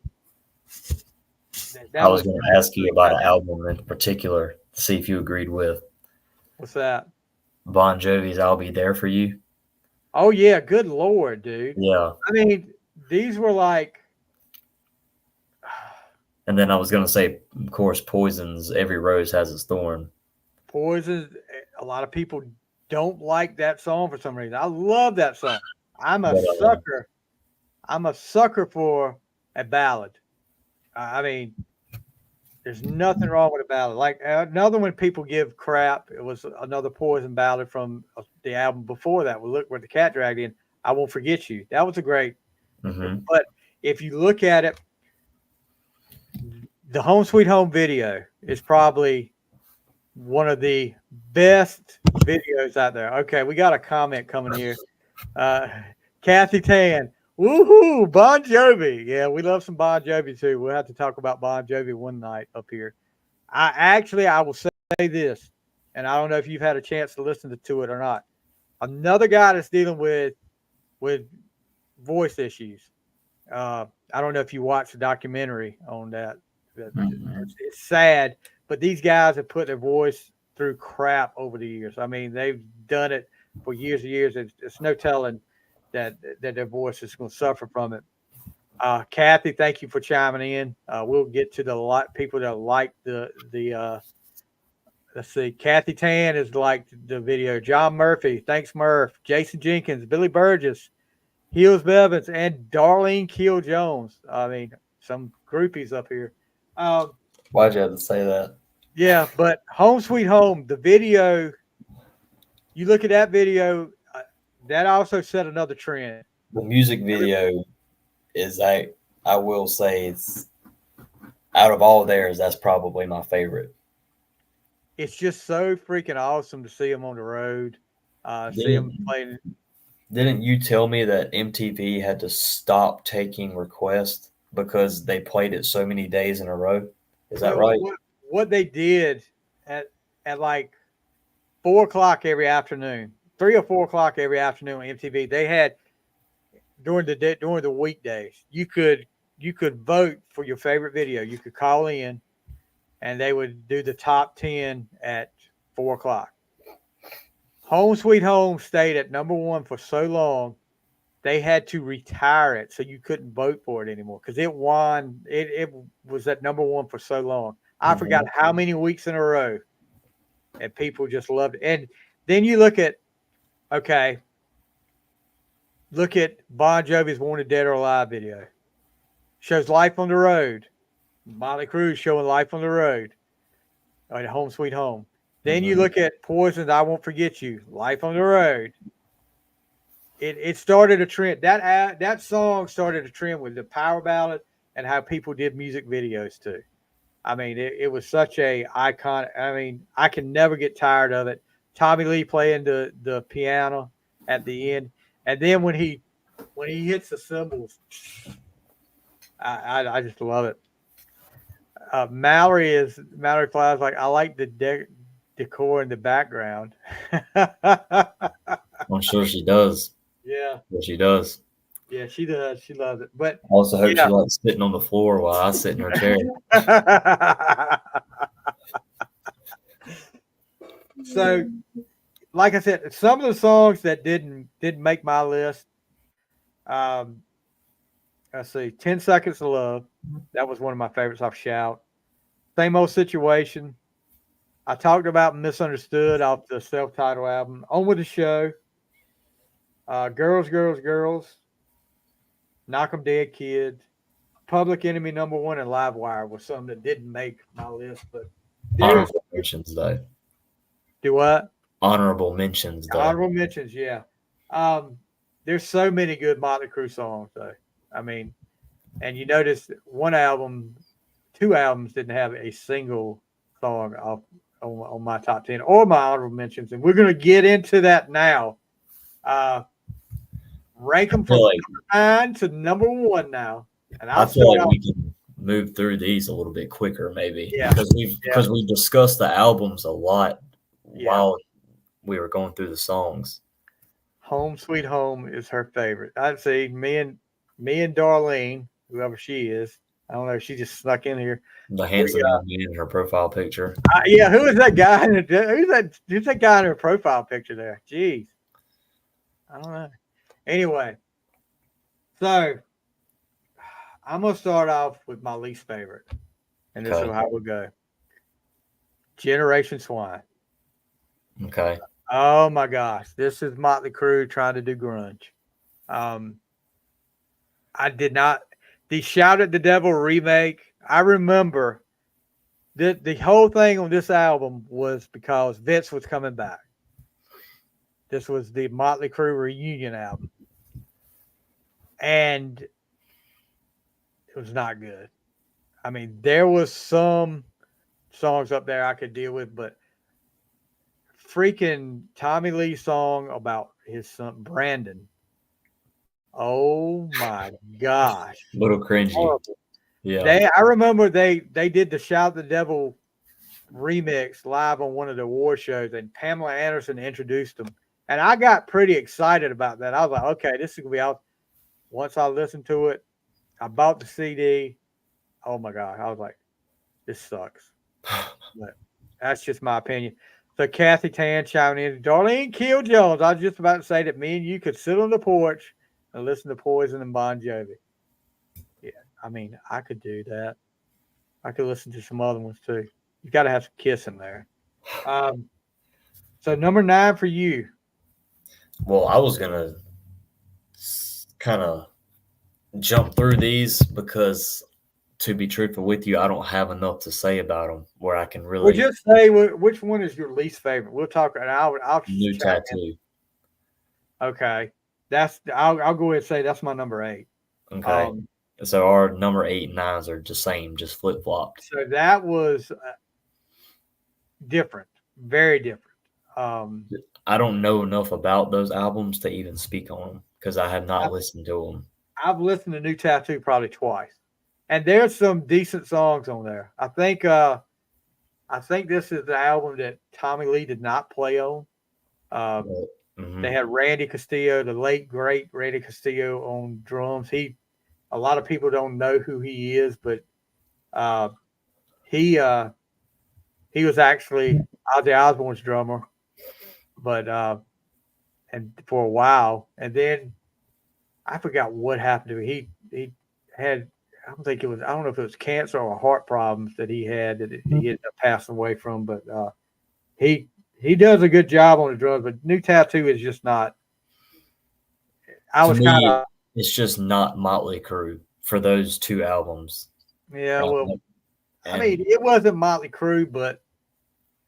I was going to ask you about an album in particular to see if you agreed with. What's that? Bon Jovi's "I'll Be There for You." Oh yeah, good Lord, dude. Yeah. I mean, these were like. And then I was going to say, of course, Poison's "Every Rose Has Its Thorn." Poison. A lot of people don't like that song for some reason. I love that song. I'm a sucker. I'm a sucker for a ballad. I mean, there's nothing wrong with a ballad. Like another one people give crap. It was another Poison ballad from the album before that. We look where the cat dragged in. I Won't Forget You. That was a great. Mm-hmm. But if you look at it, the Home Sweet Home video is probably one of the best videos out there. Okay, we got a comment coming here. Kathy Tan. Woohoo! Bon Jovi. Yeah, we love some Bon Jovi too. We'll have to talk about Bon Jovi one night up here. I will say this, and I don't know if you've had a chance to listen to it or not. Another guy that's dealing with voice issues. I don't know if you watched the documentary on that. It's sad, but these guys have put their voice through crap over the years. I mean, they've done it for years and years. It's no telling that their voice is going to suffer from it. Kathy, thank you for chiming in. We'll get to the people that like the let's see. Kathy Tan is like the video. John Murphy, thanks Murph. Jason Jenkins, Billy Burgess, Heels Bevins, and Darlene Keel Jones. I mean, some groupies up here. Why'd you have to say that? Yeah, but Home Sweet Home, the video, you look at that video, that also set another trend. The music video is, I will say, it's out of all theirs, that's probably my favorite. It's just so freaking awesome to see them on the road, see them playing. Didn't you tell me that MTV had to stop taking requests because they played it so many days in a row? Is that right? What they did at like 4 o'clock every afternoon, 3 or 4 o'clock every afternoon on MTV, they had during the weekdays, you could vote for your favorite video. You could call in, and they would do the top 10 at 4 o'clock. Home Sweet Home stayed at number 1 for so long, they had to retire it so you couldn't vote for it anymore because it won. It was at number 1 for so long. I forgot how many weeks in a row, and people just loved it. And then you look at Bon Jovi's Wanted Dead or Alive video. Shows life on the road. Motley Crue showing life on the road. At Home Sweet Home. Then you look at Poison's I Won't Forget You. Life on the road. It started a trend. That song started a trend with the power ballad and how people did music videos too. I mean, it was such a icon. I mean, I can never get tired of it. Tommy Lee playing the piano at the end, and then when he hits the cymbals, I just love it. Mallory Fly's like, I like the decor in the background. I'm sure she does. Yeah. Well, she does. Yeah, she does. She loves it. But I also hope she likes sitting on the floor while I sit in her chair. So, like I said, some of the songs that didn't make my list. Let's see, 10 Seconds to Love. That was one of my favorites off Shout. Same Old Situation. I talked about Misunderstood off the self-titled album. On With the Show. Girls, Girls, Girls. Knock 'em Dead Kid. Public Enemy number 1 and Livewire was something that didn't make my list. But honorable mentions, though. Do what? Honorable mentions, though. Honorable mentions, yeah. There's so many good Motley Crue songs, though. I mean, and you notice 2 albums didn't have a single song on my top 10 or my honorable mentions, and we're going to get into that now. Rank them from number 9 to number 1 now, and I feel like we can move through these a little bit quicker, maybe, because we discussed the albums a lot while we were going through the songs. Home Sweet Home is her favorite. I'd say me and Darlene, whoever she is, I don't know. She just snuck in here. The handsome young man in her profile picture. Yeah, who is that guy? Who's that guy in her profile picture there? Jeez, I don't know. Anyway, so I'm gonna start off with my least favorite, and this is how we'll go. Generation Swine. Okay. Oh my gosh, this is Motley Crue trying to do grunge. I did not. The Shout at the Devil remake. I remember the whole thing on this album was because Vince was coming back. This was the Motley Crue reunion album, and it was not good. I mean, there was some songs up there I could deal with, but freaking Tommy Lee song about his son Brandon. Oh my gosh. Little cringy. Horrible. Yeah. I remember they did the Shout the Devil remix live on one of the award shows, and Pamela Anderson introduced them. And I got pretty excited about that. I was like, okay, this is gonna be out. Once I listened to it, I bought the CD. Oh my God. I was like, this sucks. But that's just my opinion. So Kathy Tan chiming in, Darlene Kill Jones. I was just about to say that me and you could sit on the porch and listen to Poison and Bon Jovi. Yeah, I mean, I could do that. I could listen to some other ones too. You got to have some Kiss in there. So number 9 for you. Well, I was gonna kind of jump through these because, to be truthful with you, I don't have enough to say about them where I can really. Well, just say which one is your least favorite. We'll talk. And I'll New Tattoo. Okay, I'll go ahead and say that's my number 8. Okay, so our number 8 and 9s are the same, just flip flopped. So that was different, very different. I don't know enough about those albums to even speak on them because I have not listened to them. I've listened to New Tattoo probably twice, and there's some decent songs on there. I think this is the album that Tommy Lee did not play on. They had Randy Castillo, the late great Randy Castillo, on drums. A lot of people don't know who he is, but he was actually Ozzy Osbourne's drummer, but and for a while, and then I forgot what happened to him. He had, I don't know if it was cancer or heart problems that he had that he ended up passing away from, but he does a good job on the drums, but New Tattoo is just not. It's just not Motley Crue for those 2 albums. Yeah, well, I mean, it wasn't Motley Crue, but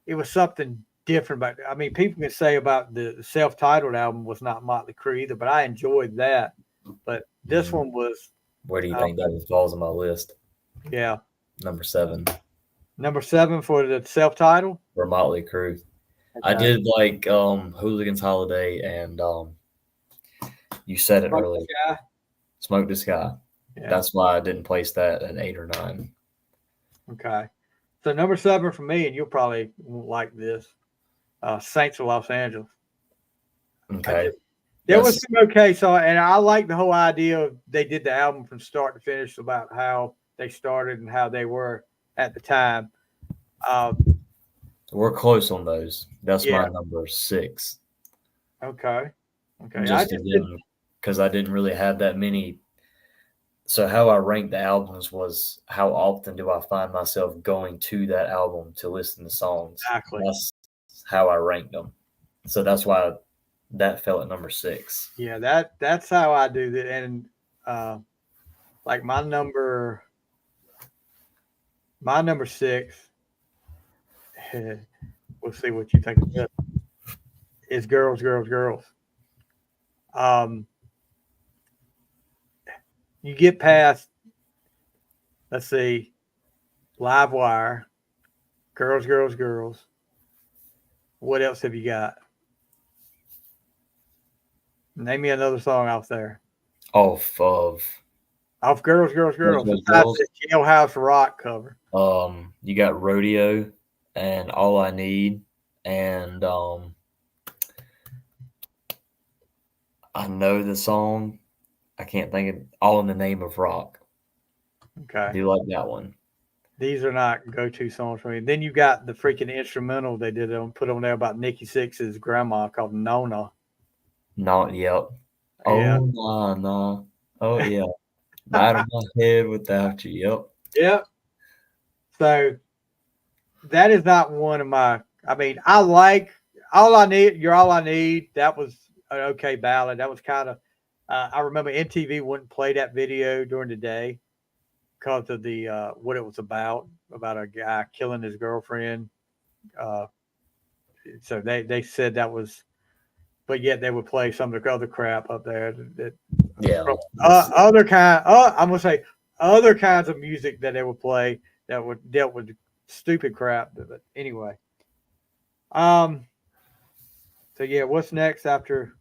it was something different. But I mean, people can say about the self-titled album was not Motley Crue either, but I enjoyed that. But this one was. Where do you think that falls on my list? Yeah, number 7. Number 7 for the self-titled for Motley Crue. Okay. I did like Hooligan's Holiday and you said it earlier. Smoke the Sky. Yeah. That's why I didn't place that at 8 or 9. Okay. So number 7 for me, and you'll probably won't like this. Saints of Los Angeles. Okay. There was some okay. So, and I like the whole idea of they did the album from start to finish about how they started and how they were at the time. We're close on those. That's my number 6. Okay. Just because I didn't really have that many. So how I ranked the albums was how often do I find myself going to that album to listen to songs. Exactly. That's how I ranked them. So that's why that fell at number 6. Yeah, that's how I do that. And like my number 6, we'll see what you think of this, is Girls, Girls, Girls. You get past, let's see, Live Wire, Girls, Girls, Girls. What else have you got? Name me another song off there. Off Girls, Girls, Girls. Besides the Jailhouse Rock cover. You got Rodeo and All I Need and I know the song. I can't think of All in the Name of Rock. Okay. I do like that one. These are not go-to songs for me. Then you got the freaking instrumental they put on there about Nikki Sixx's grandma called Nona. Not yep. Yeah. Oh nah. Oh yeah. Out of my head without you. Yep. Yeah. So that is not one of my. I mean, I like All I Need. You're All I Need. That was an okay ballad. That was kind of. I remember MTV wouldn't play that video during the day because of the what it was about a guy killing his girlfriend. Uh, so they said that was, but yet they would play some of the other crap up there. Yeah. Other kind. I'm gonna say other kinds of music that they would play that would dealt with stupid crap. But anyway, So yeah, what's next after?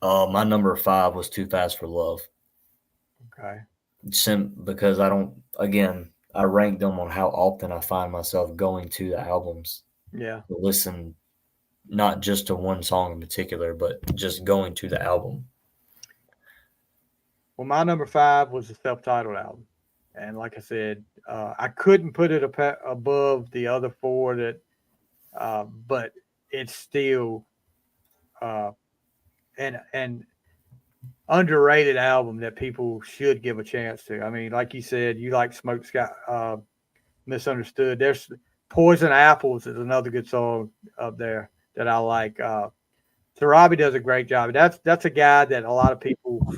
My number 5 was Too Fast for Love. Okay. Because I ranked them on how often I find myself going to the albums Yeah. to listen, not just to one song in particular, but just going to the album. Well, my number 5 was the self-titled album, and like I said, I couldn't put it above the other 4 that, but it's still an underrated album that people should give a chance to. I mean, like you said, you like Smoke Sky, Misunderstood. There's Poison Apples is another good song up there that I like. Sarabi does a great job. That's a guy that a lot of people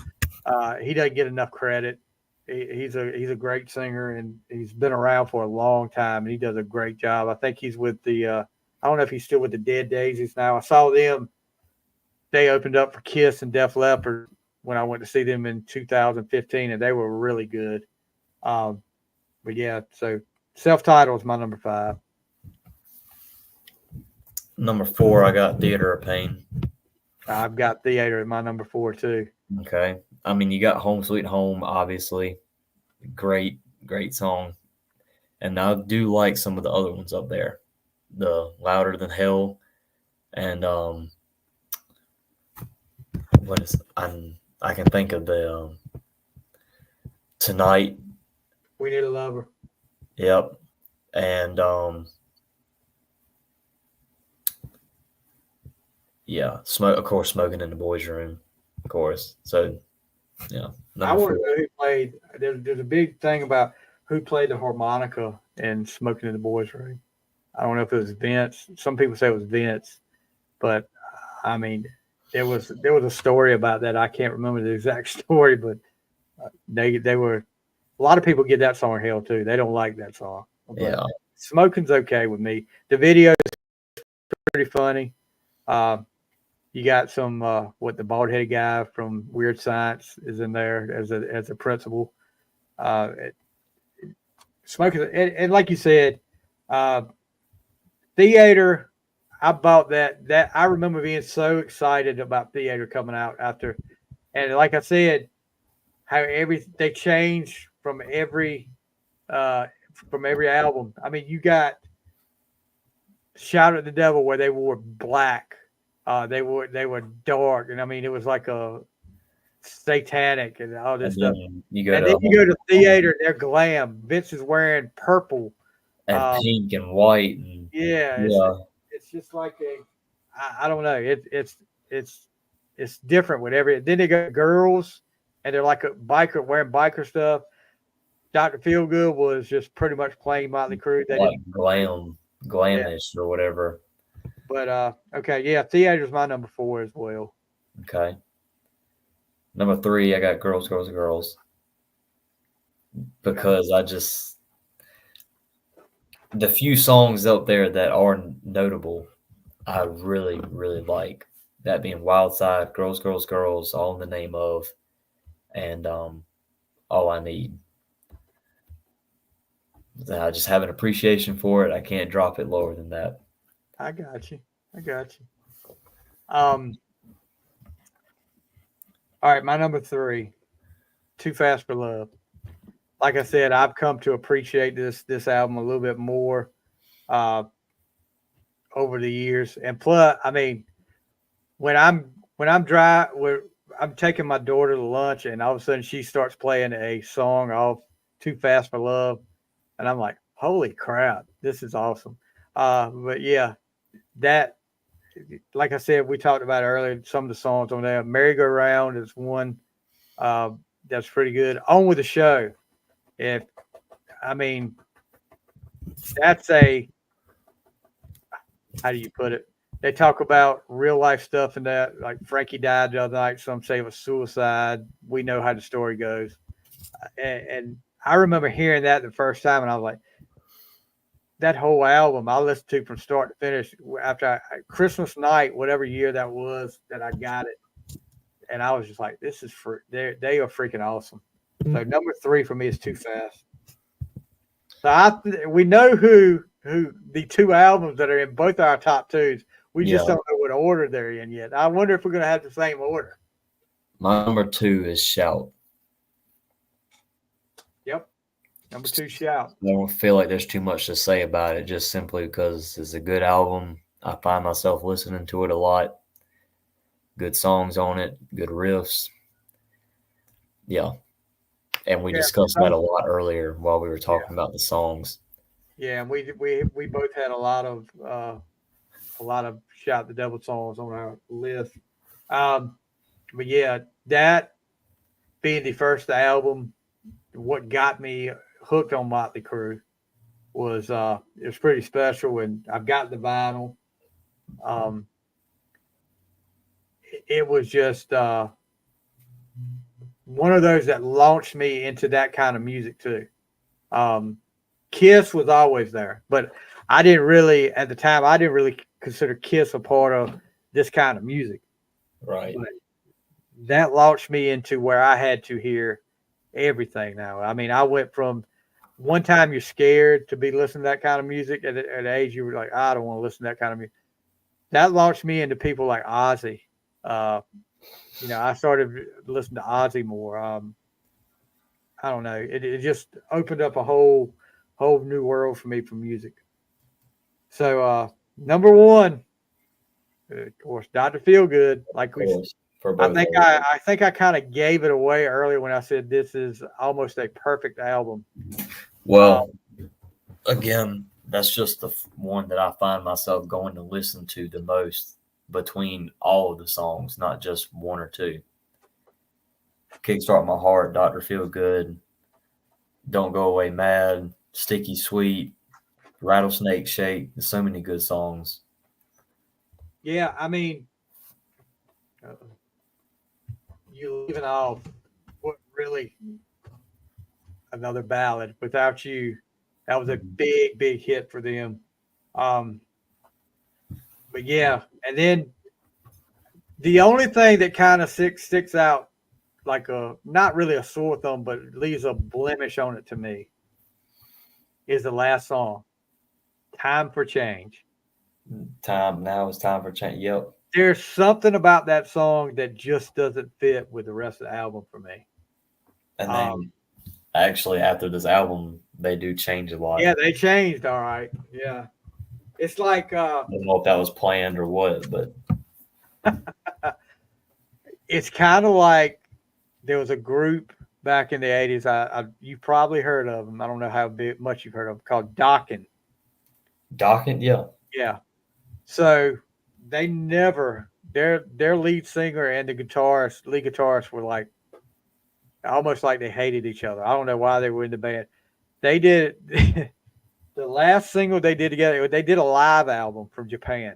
he doesn't get enough credit. He's a great singer and he's been around for a long time and he does a great job. I think he's with the I don't know if he's still with the Dead Daisies now. I saw them. They opened up for Kiss and Def Leppard when I went to see them in 2015 and they were really good. But yeah, so self-titled is my number 5. Number 4, I got Theater of Pain. I've got Theater at my number 4 too. Okay. I mean, you got Home Sweet Home, obviously. Great song. And I do like some of the other ones up there. The Louder Than Hell and I can think of the Tonight. We Need a Lover. Yep. And yeah, of course, Smoking in the Boys' Room, of course. So yeah. I want to know who played. There's a big thing about who played the harmonica in Smoking in the Boys' Room. I don't know if it was Vince. Some people say it was Vince, but I mean, there was a story about that. I can't remember the exact story, but they were. A lot of people get that song hell too. They don't like that song. But yeah. Smoking's okay with me. The video is pretty funny. You got some the bald-headed guy from Weird Science is in there as a principal. Smoking and like you said, Theater. I bought that. I remember being so excited about Theater coming out after, and like I said, how they changed from every album. I mean, you got Shout at the Devil where they wore black. They were dark, and I mean it was like a satanic and all this stuff. Then you go to Theater, they're glam. Vince is wearing purple and pink and white. And, it's just like I don't know. It's different with every. Then they got girls, and they're like a biker wearing biker stuff. Dr. Feelgood was just pretty much playing Motley Crue. They like glamish or whatever. But okay, yeah, Theater's my number 4 as well. Okay. Number 3, I got Girls, Girls, Girls. Because the few songs out there that are notable, I really, really like. That being Wild Side, Girls, Girls, Girls, All in the Name of, and All I Need. I just have an appreciation for it. I can't drop it lower than that. I got you. All right, my number 3, Too Fast for Love. Like I said, I've come to appreciate this album a little bit more over the years. And plus, I mean, when I'm dry, I'm taking my daughter to lunch, and all of a sudden she starts playing a song off "Too Fast for Love," and I'm like, "Holy crap, this is awesome!" But yeah, that, like I said, we talked about earlier. Some of the songs on there, "Merry Go Round" is one uh, that's pretty good. "On with the Show," if I mean, that's a, how do you put it? They talk about real life stuff and that, like Frankie died the other night. Some say it was suicide. We know how the story goes. And I remember hearing that the first time, and I was like, that whole album I listened to from start to finish after Christmas night, whatever year that was that I got it. And I was just like, this is they are freaking awesome. So number 3 for me is Too Fast. So we know who the 2 albums that are in both our top 2s. We just don't know what order they're in yet. I wonder if we're going to have the same order. My number 2 is Shout. Yep. Number 2, Shout. I don't feel like there's too much to say about it, just simply because it's a good album. I find myself listening to it a lot. Good songs on it, good riffs. Yeah. And we discussed that a lot earlier while we were talking about the songs. Yeah, and we both had a lot of Shout the Devil songs on our list. But yeah, that being the first album, what got me hooked on Motley Crue was it was pretty special, and I've got the vinyl. It was just one of those that launched me into that kind of music too. Kiss was always there, but I didn't really, at the time, I didn't really consider Kiss a part of this kind of music. Right. But that launched me into where I had to hear everything now. I mean, I went from one time you're scared to be listening to that kind of music at an age you were like, I don't want to listen to that kind of music. That launched me into people like Ozzy. I started listening to Ozzy more. I don't know. It just opened up a whole new world for me for music. So number 1, of course, Dr. Feelgood. Like I think I kind of gave it away earlier when I said this is almost a perfect album. Well, again, that's just the one that I find myself going to listen to the most between all of the songs, not just 1 or 2. Kickstart My Heart, Dr. Feelgood, Don't Go Away Mad, Sticky Sweet, Rattlesnake Shake. There's so many good songs. Yeah, I mean, you leaving off what really another ballad, Without You. That was a big hit for them. But yeah, and then the only thing that kind of sticks out like not really a sore thumb, but leaves a blemish on it to me is the last song, Time for Change. Now it's time for change. Yep. There's something about that song that just doesn't fit with the rest of the album for me. And then actually after this album, they do change a lot. Yeah, they changed. All right. Yeah. It's like I don't know if that was planned or what, but it's kind of like there was a group back in the 80s. You've probably heard of them. I don't know how much you've heard of them, called Dokken. Dokken, yeah. Yeah. So they never, their lead singer and the lead guitarist were like, almost like they hated each other. I don't know why they were in the band. They did the last single they did together. They did a live album from Japan,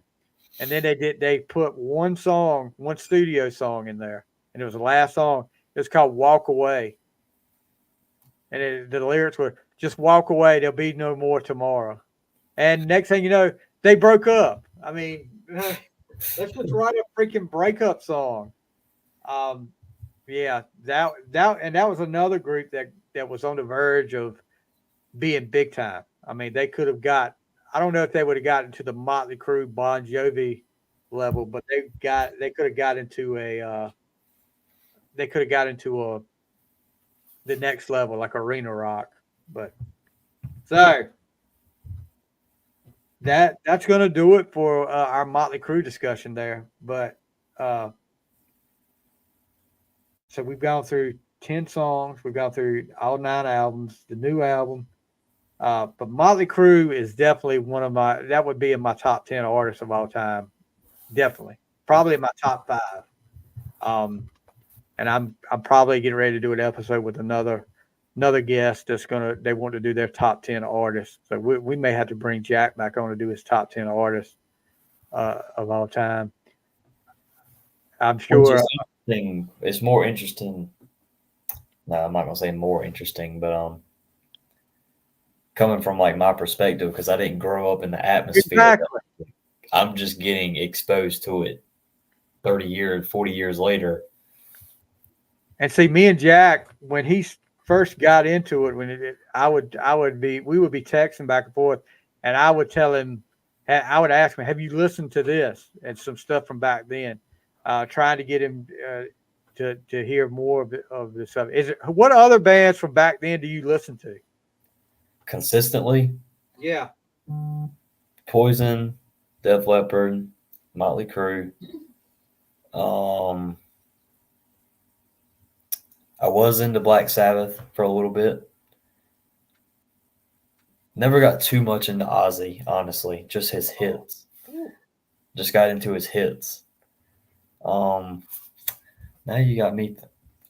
and then they put one studio song in there, and it was the last song. It was called "Walk Away," and the lyrics were "Just walk away. There'll be no more tomorrow." And next thing you know, they broke up. I mean, let's just write a freaking breakup song. Yeah, that was another group that was on the verge of being big time. I mean, they could have I don't know if they would have gotten to the Motley Crue, Bon Jovi level, but they could have got into the next level, like arena rock. But so that's going to do it for our Motley Crue discussion there. But So we've gone through 10 songs. We've gone through all 9 albums, the new album. But Motley Crue is definitely that would be in my top 10 artists of all time. Definitely. Probably in my top 5. And I'm probably getting ready to do an episode with another guest they want to do their top 10 artists. So we may have to bring Jack back on to do his top 10 artists of all time. I'm sure. It's more interesting. No, I'm not gonna say more interesting, but coming from like my perspective, because I didn't grow up in the atmosphere. Exactly. I'm just getting exposed to it 30 years, 40 years later. And see, me and Jack, when he first got into it, we would be texting back and forth, and I would tell him, I would ask him, have you listened to this? And some stuff from back then, trying to get him to hear more of the stuff. What other bands from back then do you listen to? Consistently? Yeah. Poison, Def Leppard, Motley Crue. I was into Black Sabbath for a little bit. Never got too much into Ozzy, honestly. Just his hits. Just got into his hits. Now you got me.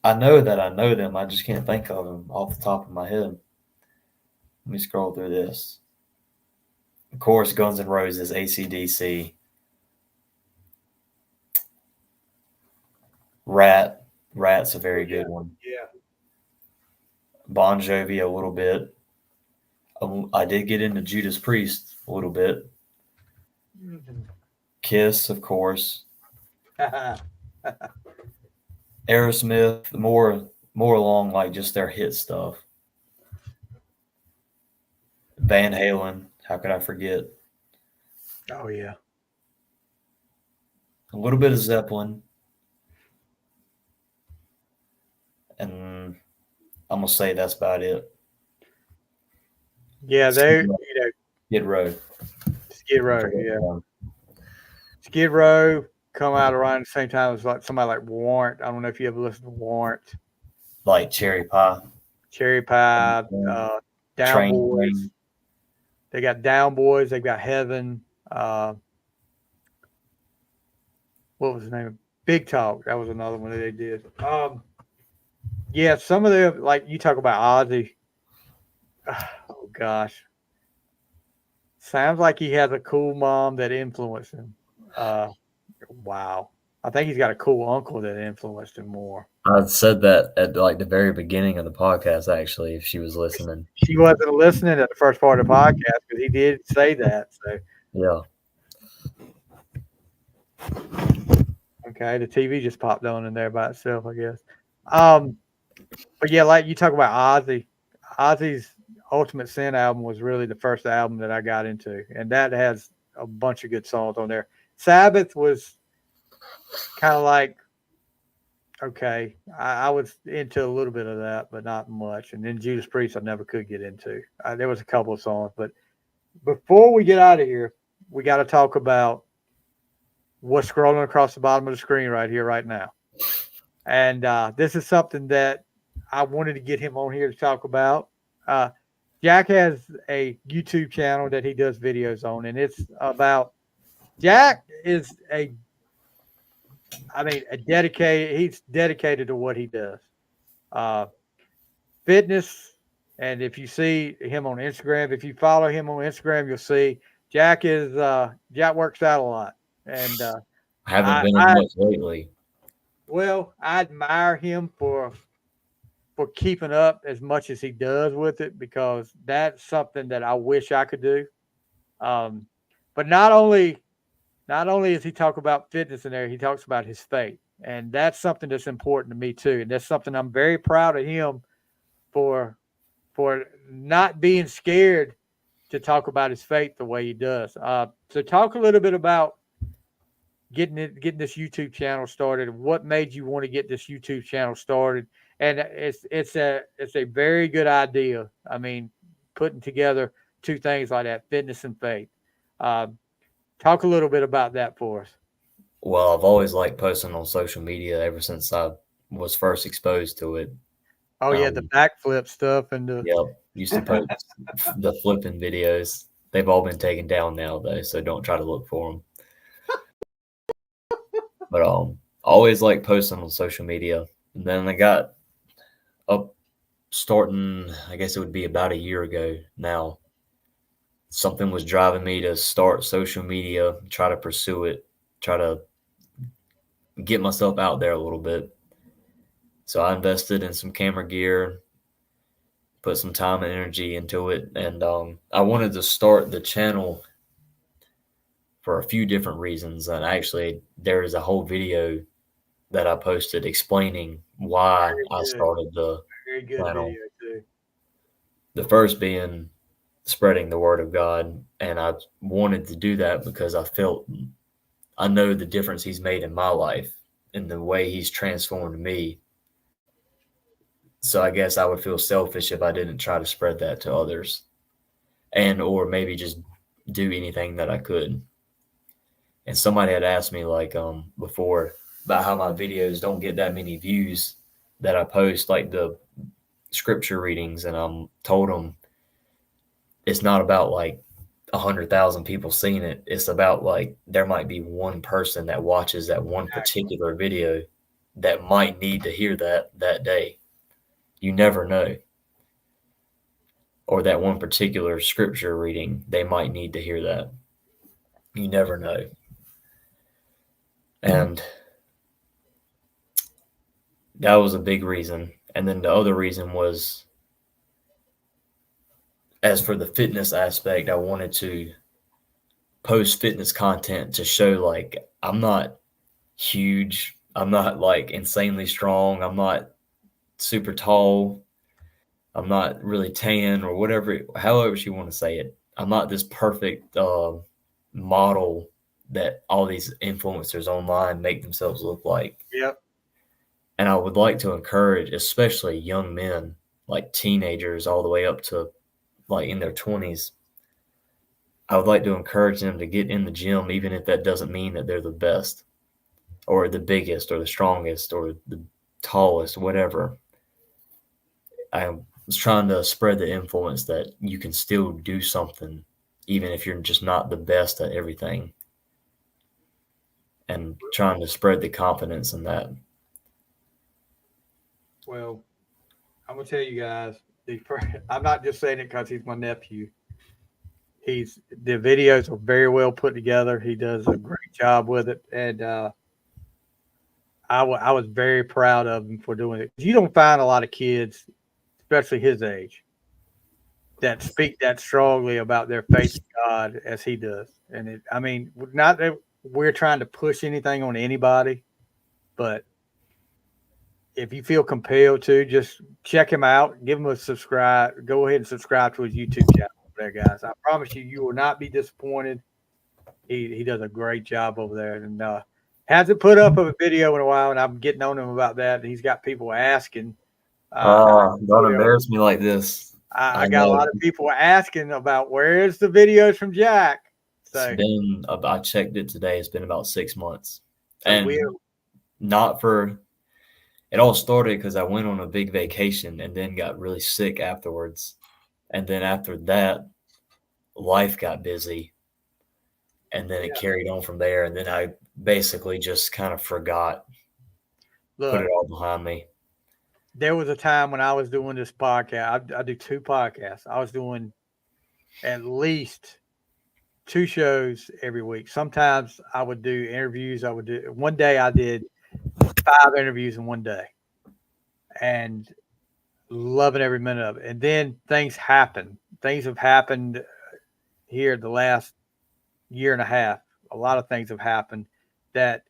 I know that I know them. I just can't think of them off the top of my head. Let me scroll through this. Of course, Guns N' Roses, AC/DC. Rat's a very good one. Yeah. Bon Jovi a little bit. I did get into Judas Priest a little bit. Kiss, of course. Aerosmith, more along like just their hit stuff. Van Halen, how could I forget? Oh yeah. A little bit of Zeppelin. And I'm gonna say that's about it. Yeah, Skid Row. Skid Row, yeah. Skid Row come out around the same time as like somebody like Warrant. I don't know if you ever listened to Warrant. Like Cherry Pie. Down Boys. They got Down Boys. They got Heaven. What was his name? Big Talk. That was another one that they did. Yeah, some of them, like you talk about Ozzy. Oh gosh, sounds like he has a cool mom that influenced him. Wow, I think he's got a cool uncle that influenced him more. I said that at like the very beginning of the podcast. Actually, if she was listening, she wasn't listening at the first part of the podcast because he did say that. So yeah. Okay, the TV just popped on in there by itself, I guess. But yeah, like you talk about Ozzy. Ozzy's Ultimate Sin album was really the first album that I got into, and that has a bunch of good songs on there. Sabbath was kind of like, okay, I was into a little bit of that, but not much. And then Judas Priest I never could get into. There was a couple of songs, but before we get out of here, we got to talk about what's scrolling across the bottom of the screen right here, right now. And this is something that I wanted to get him on here to talk about. Jack has a YouTube channel that he does videos on, and it's about Jack is he's dedicated to what he does. Fitness, and if you see him on Instagram, if you follow him on Instagram, you'll see Jack works out a lot. And I haven't been as much lately. Well, I admire him for keeping up as much as he does with it, because that's something that I wish I could do. But not only does he talk about fitness in there, he talks about his faith. And that's something that's important to me too. And that's something I'm very proud of him for not being scared to talk about his faith the way he does. So talk a little bit about getting this YouTube channel started. What made you want to get this YouTube channel started? And it's a very good idea. I mean, putting together two things like that, fitness and faith. Talk a little bit about that for us. Well, I've always liked posting on social media ever since I was first exposed to it. Oh yeah, the backflip stuff and the Yep, used to post the flipping videos. They've all been taken down now though, so don't try to look for them. But always like posting on social media. And then I got up starting, I guess it would be about a year ago now. Something was driving me to start social media, try to pursue it, try to get myself out there a little bit. So I invested in some camera gear, put some time and energy into it, and I wanted to start the channel for a few different reasons. And actually, there is a whole video that I posted explaining why I started the very good channel. video too. The first being spreading the word of God, and I wanted to do that because I know the difference He's made in my life and the way He's transformed me. So I guess I would feel selfish if I didn't try to spread that to others, and or maybe just do anything that I could. And somebody had asked me like before about how my videos don't get that many views that I post, like the scripture readings, and told them it's not about like 100,000 people seeing it. It's about like there might be one person that watches that one particular video that might need to hear that day. You never know. Or that one particular scripture reading, they might need to hear that. You never know. And that was a big reason. And then the other reason was, as for the fitness aspect, I wanted to post fitness content to show like I'm not huge. I'm not like insanely strong. I'm not super tall. I'm not really tan or whatever, however you want to say it. I'm not this perfect model that all these influencers online make themselves look like. Yep. And I would like to encourage, especially young men, like teenagers all the way up to like in their 20s. I would like to encourage them to get in the gym, even if that doesn't mean that they're the best or the biggest or the strongest or the tallest, whatever. I was trying to spread the influence that you can still do something, even if you're just not the best at everything, and trying to spread the confidence in that. Well, I'm gonna tell you guys. I'm not just saying it because he's my nephew. The videos are very well put together. He does a great job with it, and I was very proud of him for doing it. You don't find a lot of kids, especially his age, that speak that strongly about their faith in God as he does. And I mean, not that we're trying to push anything on anybody, but if you feel compelled to, just check him out, give him a subscribe. Go ahead and subscribe to his YouTube channel there, guys. I promise you will not be disappointed. He does a great job over there, and hasn't put up a video in a while, and I'm getting on him about that. And he's got people asking. Don't embarrass me like this. I got a lot of people asking about where's the videos from Jack. So it's been, I checked it today. It's been about 6 months, and not for. It all started because I went on a big vacation and then got really sick afterwards. And then after that, life got busy. And then it carried on from there. And then I basically just kind of forgot, put it all behind me. There was a time when I was doing this podcast. I do 2 podcasts. I was doing at least 2 shows every week. Sometimes I would do interviews. One day I did 5 interviews in one day, and loving every minute of it. And then things happen. Things have happened here the last year and a half. A lot of things have happened that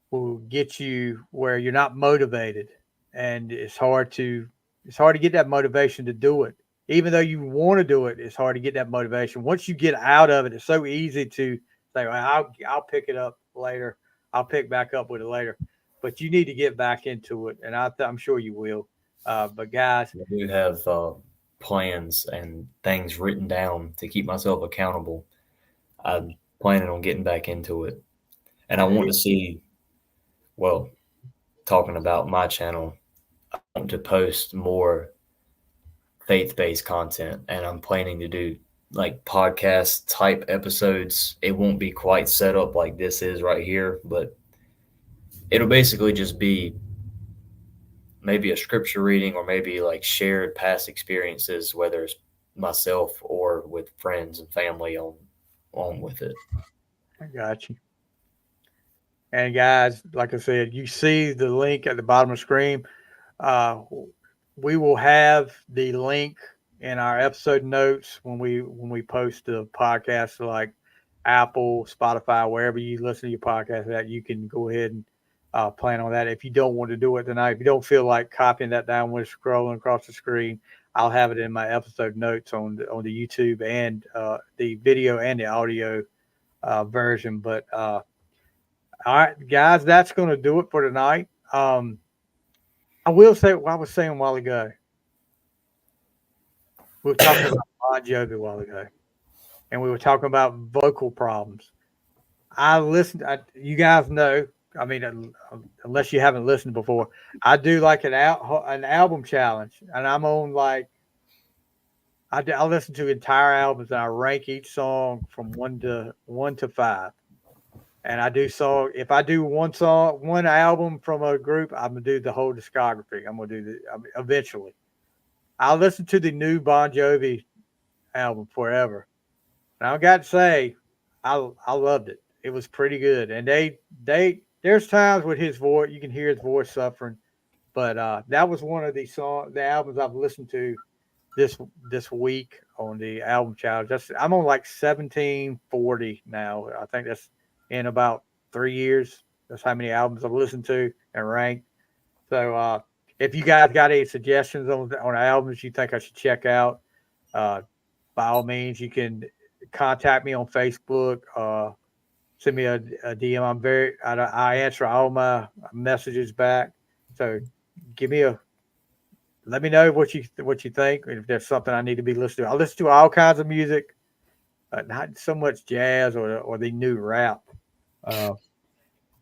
will get you where you're not motivated, and it's hard to get that motivation to do it. Even though you want to do it, it's hard to get that motivation. Once you get out of it, it's so easy to say, well, I'll pick it up later. I'll pick back up with it later. But you need to get back into it, and I'm sure you will. But guys, I do have plans and things written down to keep myself accountable. I'm planning on getting back into it, and I want to see, well, talking about my channel, I want to post more faith-based content, and I'm planning to do like podcast type episodes. It won't be quite set up like this is right here, but it'll basically just be maybe a scripture reading or maybe like shared past experiences, whether it's myself or with friends and family on with it. I got you. And guys, like I said, you see the link at the bottom of the screen. We will have the link in our episode notes when we post the podcast, like Apple, Spotify, wherever you listen to your podcast at. You can go ahead and plan on that. If you don't want to do it tonight, if you don't feel like copying that down when scrolling across the screen, I'll have it in my episode notes on the YouTube and the video and the audio version. But all right, guys, that's going to do it for tonight. I will say what I was saying a while ago. We were talking about Bon Jovi a while ago, and we were talking about vocal problems. I listened. You guys know. I mean, unless you haven't listened before, I do like an album challenge, and I'm on like I listen to entire albums, and I rank each song from one to 5. And I do if I do one album from a group, I'm gonna do the whole discography. I'm gonna do eventually. I listened to the new Bon Jovi album Forever, and I got to say, I loved it. It was pretty good. And there's times with his voice, you can hear his voice suffering, but that was one of the albums I've listened to this week on the album challenge. I'm on like 1740 now. I think that's in about 3 years. That's how many albums I've listened to and ranked. So if you guys got any suggestions on albums you think I should check out, by all means, you can contact me on Facebook. Send me a DM. I answer all my messages back. So let me know what you think. If there's something I need to be listening to, I listen to all kinds of music, not so much jazz or the new rap.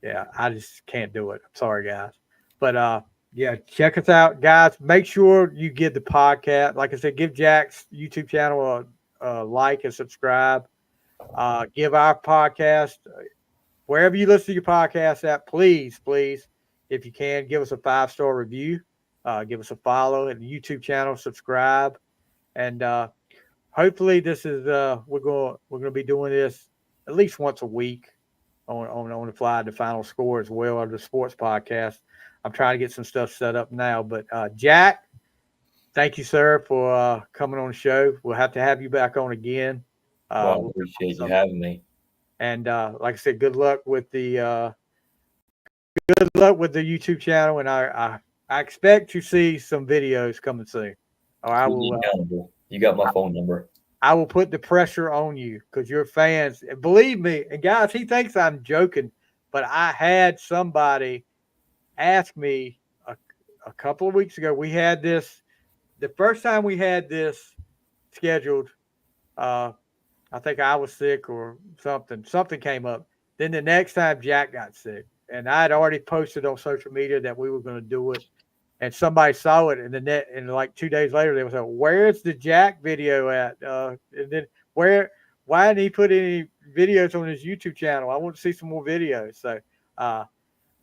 Yeah, I just can't do it. I'm sorry, guys. But yeah, check us out, guys. Make sure you give the podcast, like I said, give Jack's YouTube channel a like and subscribe. Give our podcast, wherever you listen to your podcast at, please, if you can, give us a 5-star review. Give us a follow at the YouTube channel, subscribe, and hopefully this is we're going to be doing this at least once a week on the fly, the final score as well, or the sports podcast. I'm trying to get some stuff set up now, but Jack, thank you, sir, for coming on the show. We'll have to have you back on again. I appreciate you having me. And like I said, good luck with the YouTube channel, and I expect to see some videos coming soon. Or I will. You got my phone number. I will put the pressure on you because you're fans. Believe me, and guys, he thinks I'm joking, but I had somebody ask me a couple of weeks ago. We had this the first time we had this scheduled. I think I was sick or something. Something came up. Then the next time Jack got sick, and I had already posted on social media that we were going to do it. And somebody saw it in the net, and like 2 days later, they was like, "Where's the Jack video at?" And then why didn't he put any videos on his YouTube channel? I want to see some more videos. So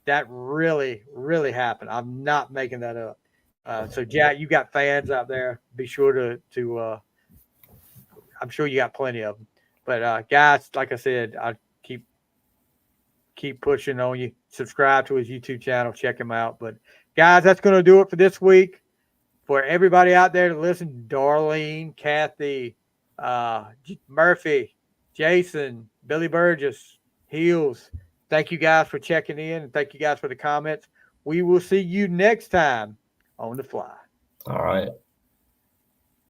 that really, really happened. I'm not making that up. So Jack, you got fans out there. Be sure to I'm sure you got plenty of them. But guys, like I said, I keep pushing on you. Subscribe to his YouTube channel. Check him out. But guys, that's going to do it for this week. For everybody out there to listen, Darlene, Kathy, Murphy, Jason, Billy Burgess, Heels, thank you guys for checking in, and thank you guys for the comments. We will see you next time on The Fly. All right.